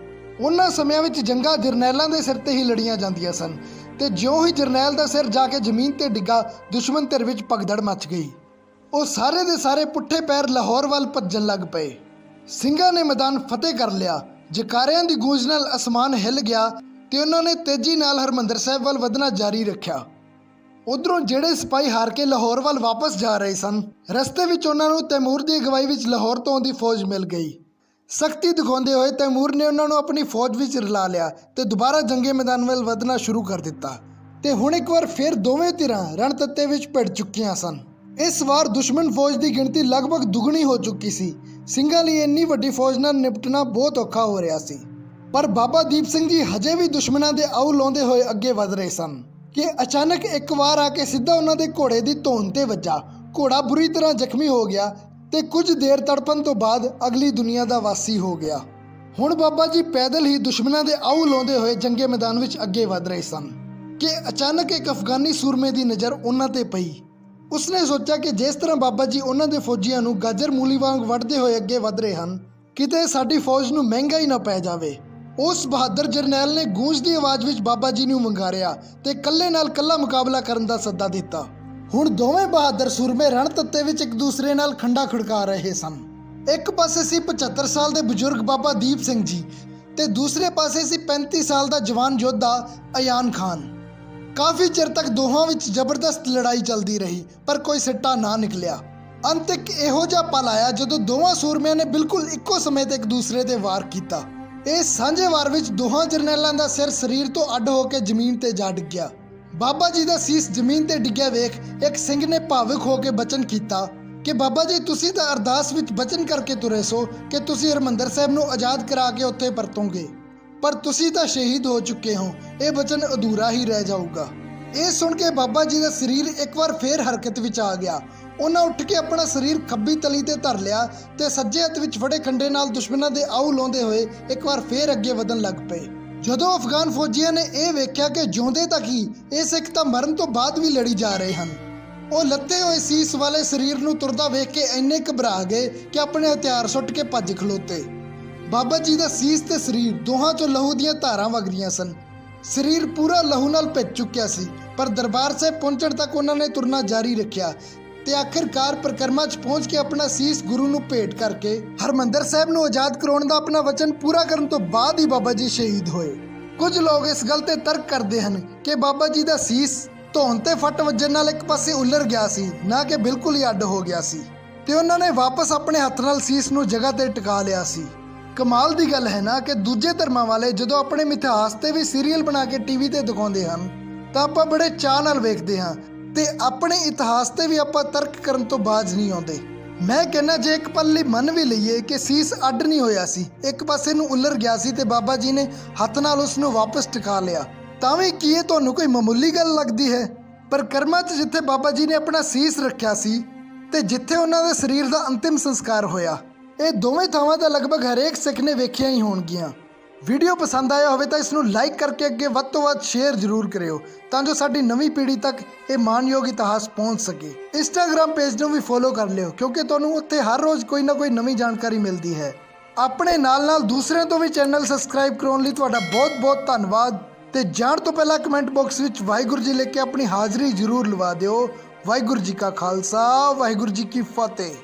ਉਹਨਾਂ ਸਮਿਆਂ ਵਿੱਚ ਜੰਗਾਂ ਜਰਨੈਲਾਂ ਦੇ ਸਿਰ ਤੇ ਹੀ ਲੜੀਆਂ ਜਾਂਦੀਆਂ ਸਨ ਤੇ ਜਿਉਂ ਹੀ ਜਰਨੈਲ ਦਾ ਸਿਰ ਜਾ ਕੇ ਜ਼ਮੀਨ ਤੇ ਡਿੱਗਾ, ਦੁਸ਼ਮਣ ਧਿਰ ਵਿੱਚ ਭਗਦੜ ਮਚ ਗਈ। ਉਹ ਸਾਰੇ ਦੇ ਸਾਰੇ ਪੁੱਠੇ ਪੈਰ ਲਾਹੌਰ ਵੱਲ ਭੱਜਣ ਲੱਗ ਪਏ। ਸਿੰਘਾਂ ਨੇ ਮੈਦਾਨ ਫਤਿਹ ਕਰ ਲਿਆ। ਜਕਾਰਿਆਂ ਦੀ ਗੂੰਜ ਨਾਲ ਅਸਮਾਨ ਹਿੱਲ ਗਿਆ ਤੇ ਉਹਨਾਂ ਨੇ ਤੇਜ਼ੀ ਨਾਲ ਹਰਮੰਦਰ ਸਾਹਿਬ ਵੱਲ ਵਧਣਾ ਜਾਰੀ ਰੱਖਿਆ। ਉਧਰੋਂ ਜਿਹੜੇ ਸਿਪਾਹੀ ਹਾਰ ਕੇ ਲਾਹੌਰ ਵੱਲ ਵਾਪਸ ਜਾ ਰਹੇ ਸਨ, ਰਸਤੇ ਵਿੱਚ ਉਹਨਾਂ ਨੂੰ ਤੈਮੂਰ ਦੀ ਅਗਵਾਈ ਵਿੱਚ ਲਾਹੌਰ ਤੋਂ ਆਉਂਦੀ ਫੌਜ ਮਿਲ ਗਈ। ਸਖਤੀ ਦਿਖਾਉਂਦੇ ਹੋਏ ਤੈਮੂਰ ਨੇ ਉਹਨਾਂ ਨੂੰ ਆਪਣੀ ਫੌਜ ਵਿੱਚ ਰਲਾ ਲਿਆ ਤੇ ਦੁਬਾਰਾ ਜੰਗੇ ਮੈਦਾਨ ਵੱਲ ਵਧਣਾ ਸ਼ੁਰੂ ਕਰ ਦਿੱਤਾ। ਤੇ ਹੁਣ ਇੱਕ ਵਾਰ ਫਿਰ ਦੋਵੇਂ ਧਿਰਾਂ ਰਣਤੱਤੇ ਵਿੱਚ ਭਿੜ ਚੁੱਕੀਆਂ ਸਨ। ਇਸ ਵਾਰ ਦੁਸ਼ਮਣ ਫੌਜ ਦੀ ਗਿਣਤੀ ਲਗਭਗ ਦੁੱਗਣੀ ਹੋ ਚੁੱਕੀ ਸੀ। ਸਿੰਘਾਂ ਲਈ ਇੰਨੀ ਵੱਡੀ ਫੌਜ ਨਾਲ ਨਿਪਟਣਾ ਬਹੁਤ ਔਖਾ ਹੋ ਰਿਹਾ ਸੀ, ਪਰ ਬਾਬਾ ਦੀਪ ਸਿੰਘ ਜੀ ਹਜੇ ਵੀ ਦੁਸ਼ਮਣਾਂ ਦੇ ਆਉ ਲਾਉਂਦੇ ਹੋਏ ਅੱਗੇ ਵਧ ਰਹੇ ਸਨ ਕਿ ਅਚਾਨਕ ਇੱਕ ਵਾਰ ਆ ਕੇ ਸਿੱਧਾ ਉਹਨਾਂ ਦੇ ਘੋੜੇ ਦੀ ਧੌਣ ਤੇ ਵੱਜਾ। ਘੋੜਾ ਬੁਰੀ ਤਰ੍ਹਾਂ ਜ਼ਖਮੀ ਹੋ ਗਿਆ ਤੇ ਕੁਝ ਦੇਰ ਤੜਪਣ ਤੋਂ ਬਾਅਦ ਅਗਲੀ ਦੁਨੀਆ ਦਾ ਵਾਸੀ ਹੋ ਗਿਆ। ਹੁਣ ਬਾਬਾ ਜੀ ਪੈਦਲ ਹੀ ਦੁਸ਼ਮਣਾਂ ਦੇ ਆਉ ਲਾਉਂਦੇ ਹੋਏ ਜੰਗੇ ਮੈਦਾਨ ਵਿੱਚ ਅੱਗੇ ਵਧ ਰਹੇ ਸਨ ਕਿ ਅਚਾਨਕ ਇੱਕ ਅਫਗਾਨੀ ਸੂਰਮੇ ਦੀ ਨਜ਼ਰ ਉਹਨਾਂ ਤੇ ਪਈ। ਉਸਨੇ ਸੋਚਿਆ ਕਿ ਜਿਸ ਤਰ੍ਹਾਂ ਬਾਬਾ ਜੀ ਉਹਨਾਂ ਦੇ ਫੌਜੀਆਂ ਨੂੰ ਗਾਜਰ ਮੂਲੀ ਵਾਂਗ ਵੱਢਦੇ ਹੋਏ ਅੱਗੇ ਵਧ ਰਹੇ ਹਨ, ਕਿਤੇ ਸਾਡੀ ਫੌਜ ਨੂੰ ਮਹਿੰਗਾ ਹੀ ਨਾ ਪੈ ਜਾਵੇ। ਉਸ ਬਹਾਦਰ ਜਰਨੈਲ ਨੇ ਗੂੰਜ ਦੀ ਆਵਾਜ਼ ਵਿੱਚ ਬਾਬਾ ਜੀ ਨੂੰ ਵੰਗਾਰਿਆ ਤੇ ਇਕੱਲੇ ਨਾਲ ਇਕੱਲਾ ਮੁਕਾਬਲਾ ਕਰਨ ਦਾ ਸੱਦਾ ਦਿੱਤਾ। ਹੁਣ ਦੋਵੇਂ ਬਹਾਦਰ ਸੂਰਮੇ ਰਣਤੱਤੇ ਵਿੱਚ ਇੱਕ ਦੂਸਰੇ ਨਾਲ ਖੰਡਾ ਖੜਕਾ ਰਹੇ ਸਨ। ਇੱਕ ਪਾਸੇ ਸੀ 75 ਸਾਲ ਦੇ ਬਜ਼ੁਰਗ ਬਾਬਾ ਦੀਪ ਸਿੰਘ ਜੀ ਤੇ ਦੂਸਰੇ ਪਾਸੇ ਸੀ 35 ਸਾਲ ਦਾ ਜਵਾਨ ਯੋਧਾ ਅਯਾਨ ਖਾਨ। ਕਾਫੀ ਚਿਰ ਤੱਕ ਦੋਹਾਂ ਵਿੱਚ ਜ਼ਬਰਦਸਤ ਲੜਾਈ ਚੱਲਦੀ ਰਹੀ, ਪਰ ਕੋਈ ਸਿੱਟਾ ਨਾ ਨਿਕਲਿਆ। ਅੰਤ ਇੱਕ ਇਹੋ ਜਿਹਾ ਪਲ ਆਇਆ ਜਦੋਂ ਦੋਵਾਂ ਸੂਰਮਿਆਂ ਨੇ ਬਿਲਕੁਲ ਇੱਕੋ ਸਮੇਂ ਤੇ ਇੱਕ ਦੂਸਰੇ ਤੇ ਵਾਰ ਕੀਤਾ। ਇਸ ਸਾਂਝੇ ਵਾਰ ਵਿੱਚ ਦੋਹਾਂ ਜਰਨੈਲਾਂ ਦਾ ਸਿਰ ਸਰੀਰ ਤੋਂ ਅੱਡ ਹੋ ਕੇ ਜ਼ਮੀਨ ਤੇ ਜਾ ਡਿੱਗਿਆ। ਬਾਬਾ ਜੀ ਦਾ ਸੀਸ ਜ਼ਮੀਨ ਤੇ ਡਿੱਗਿਆ ਵੇਖ ਇੱਕ ਸਿੰਘ ਨੇ ਭਾਵੁਕ ਹੋ ਕੇ ਬਚਨ ਕੀਤਾ ਕਿ ਬਾਬਾ ਜੀ, ਤੁਸੀਂ ਤਾਂ ਅਰਦਾਸ ਵਿੱਚ ਬਚਨ ਕਰਕੇ ਤੁਰੇ ਸੋ ਕਿ ਤੁਸੀਂ ਹਰਮੰਦਰ ਸਾਹਿਬ ਨੂੰ ਆਜ਼ਾਦ ਕਰਾ ਕੇ ਉੱਥੇ ਪਰਤੋਗੇ, ਪਰ ਤੁਸੀਂ ਤਾਂ ਸ਼ਹੀਦ ਹੋ ਚੁੱਕੇ ਹੋ। ਇਹ ਬਚਨ ਅਧੂਰਾ ਹੀ ਰਹਿ ਜਾਊਗਾ। ਇਹ ਸੁਣ ਕੇ ਬਾਬਾ ਜੀ ਦਾ ਸਰੀਰ ਇੱਕ ਵਾਰ ਫੇਰ ਹਰਕਤ ਵਿੱਚ ਆ ਗਿਆ। ਉਹਨਾਂ ਉੱਠ ਕੇ ਆਪਣਾ ਸਰੀਰ ਖੱਬੀ ਤਲੀ ਤੇ ਧਰ ਲਿਆ ਤੇ ਸੱਜੇ ਹੱਥ ਵਿੱਚ ਫੜੇ ਖੰਡੇ ਨਾਲ ਦੁਸ਼ਮਣਾਂ ਦੇ ਆਉ ਲਾਉਂਦੇ ਹੋਏ ਇੱਕ ਵਾਰ ਫੇਰ ਅੱਗੇ ਵਧਣ ਲੱਗ ਪਏ। ਜਦੋਂ ਅਫਗਾਨ ਫੌਜੀਆਂ ਨੇ ਇਹ ਵੇਖਿਆ ਕਿ ਜਿਉਂਦੇ ਤੱਕ ਹੀ ਇਹ ਸਿੱਖ ਤਾਂ ਮਰਨ ਤੋਂ ਬਾਅਦ ਵੀ ਲੜੀ ਜਾ ਰਹੇ ਹਨ, ਉਹ ਲੱਤੇ ਹੋਏ ਸੀਸ ਵਾਲੇ ਸਰੀਰ ਨੂੰ ਤੁਰਦਾ ਵੇਖ ਕੇ ਇੰਨੇ ਘਬਰਾ ਗਏ ਕਿ ਆਪਣੇ ਹਥਿਆਰ ਸੁੱਟ ਕੇ ਭੱਜ ਖਲੋਤੇ। ਬਾਬਾ ਜੀ ਦਾ ਸੀਸ ਤੇ ਸਰੀਰ ਦੋਹਾਂ ਚੋਂ ਲਹੂ ਦੀਆਂ ਧਾਰਾਂ ਵਗ ਰਹੀਆਂ ਸਨ। ਸਰੀਰ ਪੂਰਾ ਲਹੂ ਨਾਲ ਭਿੱਜ ਚੁੱਕਿਆ ਸੀ, ਪਰ ਦਰਬਾਰ ਸਾਹਿਬ ਪਹੁੰਚਣ ਤੱਕ ਉਹਨਾਂ ਨੇ ਤੁਰਨਾ ਜਾਰੀ ਰੱਖਿਆ ਤੇ ਆਖਿਰਕਾਰ ਪਰਿਕਰਮਾ 'ਚ ਪਹੁੰਚ ਕੇ ਆਪਣਾ ਸੀਸ ਗੁਰੂ ਨੂੰ ਭੇਟ ਕਰਕੇ ਹਰਮੰਦਰ ਸਾਹਿਬ ਨੂੰ ਆਜ਼ਾਦ ਕਰਾਉਣ ਦਾ ਆਪਣਾ ਵਚਨ ਪੂਰਾ ਕਰਨ ਤੋਂ ਬਾਅਦ ਹੀ ਬਾਬਾ ਜੀ ਸ਼ਹੀਦ ਹੋਏ। ਕੁਝ ਲੋਕ ਇਸ ਗੱਲ ਤੇ ਤਰਕ ਕਰਦੇ ਹਨ ਕਿ ਬਾਬਾ ਜੀ ਦਾ ਸੀਸ ਧੌਣ ਤੇ ਫੱਟ ਵੱਜਣ ਨਾਲ ਇੱਕ ਪਾਸੇ ਉਲਰ ਗਿਆ ਸੀ, ਨਾ ਕਿ ਬਿਲਕੁਲ ਹੀ ਅੱਡ ਹੋ ਗਿਆ ਸੀ, ਤੇ ਉਹਨਾਂ ਨੇ ਵਾਪਸ ਆਪਣੇ ਹੱਥ ਨਾਲ ਸੀਸ ਨੂੰ ਜਗ੍ਹਾ ਤੇ ਟਿਕਾ ਲਿਆ ਸੀ। ਕਮਾਲ ਦੀ ਗੱਲ ਹੈ ਨਾ ਕਿ ਦੂਜੇ ਧਰਮਾਂ ਵਾਲੇ ਜਦੋਂ ਆਪਣੇ ਇਤਿਹਾਸ ਤੇ ਵੀ ਸੀਰੀਅਲ ਬਣਾ ਕੇ ਟੀਵੀ ਤੇ ਦਿਖਾਉਂਦੇ ਹਨ ਤਾਂ ਆਪਾਂ ਬੜੇ ਚਾਅ ਨਾਲ ਵੇਖਦੇ ਹਾਂ ਤੇ ਆਪਣੇ ਇਤਿਹਾਸ ਤੇ ਵੀ ਆਪਾਂ ਤਰਕ ਕਰਨ ਤੋਂ ਬਾਜ਼ ਨਹੀਂ ਆਉਂਦੇ। ਮੈਂ ਕਹਿੰਦਾ ਜੇ ਇੱਕ ਪਲ ਲਈ ਮੰਨ ਵੀ ਲਈਏ ਕਿ ਸੀਸ ਅੱਡ ਨਹੀਂ ਹੋਇਆ ਸੀ, ਇੱਕ ਪਾਸੇ ਨੂੰ ਉਲਰ ਗਿਆ ਸੀ ਤੇ ਬਾਬਾ ਜੀ ਨੇ ਹੱਥ ਨਾਲ ਉਸ ਨੂੰ ਵਾਪਸ ਟਿਕਾ ਲਿਆ, ਤਾਂ ਵੀ ਕੀ ਇਹ ਤੁਹਾਨੂੰ ਕੋਈ ਮਾਮੂਲੀ ਗੱਲ ਲੱਗਦੀ ਹੈ? ਪਰ ਕਰਮਾਂ 'ਚ ਜਿੱਥੇ ਬਾਬਾ ਜੀ ਨੇ ਆਪਣਾ ਸੀਸ ਰੱਖਿਆ ਸੀ ਤੇ ਜਿੱਥੇ ਉਹਨਾਂ ਦੇ ਸਰੀਰ ਦਾ ਅੰਤਿਮ ਸੰਸਕਾਰ ਹੋਇਆ, ਇਹ ਦੋਵੇਂ ਥਾਵਾਂ ਤਾਂ ਲਗਭਗ ਹਰੇਕ ਸਿੱਖ ਨੇ ਵੇਖੀਆਂ ਹੀ ਹੋਣਗੀਆਂ। ਵੀਡੀਓ ਪਸੰਦ ਆਇਆ ਹੋਵੇ ਤਾਂ ਇਸ ਨੂੰ ਲਾਈਕ ਕਰਕੇ ਅੱਗੇ ਵੱਧ ਤੋਂ ਵੱਧ ਸ਼ੇਅਰ ਜ਼ਰੂਰ ਕਰਿਓ ਤਾਂ ਜੋ ਸਾਡੀ ਨਵੀਂ ਪੀੜ੍ਹੀ ਤੱਕ ਇਹ ਮਾਣਯੋਗ ਇਤਿਹਾਸ ਪਹੁੰਚ ਸਕੇ। ਇੰਸਟਾਗ੍ਰਾਮ ਪੇਜ ਨੂੰ ਵੀ ਫੋਲੋ ਕਰ ਲਿਓ ਕਿਉਂਕਿ ਤੁਹਾਨੂੰ ਉੱਥੇ ਹਰ ਰੋਜ਼ ਕੋਈ ਨਾ ਕੋਈ ਨਵੀਂ ਜਾਣਕਾਰੀ ਮਿਲਦੀ ਹੈ। ਆਪਣੇ ਨਾਲ ਦੂਸਰਿਆਂ ਤੋਂ ਵੀ ਚੈਨਲ ਸਬਸਕ੍ਰਾਈਬ ਕਰਾਉਣ ਲਈ ਤੁਹਾਡਾ ਬਹੁਤ ਬਹੁਤ ਧੰਨਵਾਦ। ਤੇ ਜਾਣ ਤੋਂ ਪਹਿਲਾਂ ਕਮੈਂਟ ਬਾਕਸ ਵਿੱਚ ਵਾਹਿਗੁਰੂ ਜੀ ਲਿਖ ਕੇ ਆਪਣੀ ਹਾਜ਼ਰੀ ਜ਼ਰੂਰ ਲਵਾ ਦਿਓ। ਵਾਹਿਗੁਰੂ ਜੀ ਕਾ ਖਾਲਸਾ, ਵਾਹਿਗੁਰੂ ਜੀ ਕੀ ਫਤਿਹ।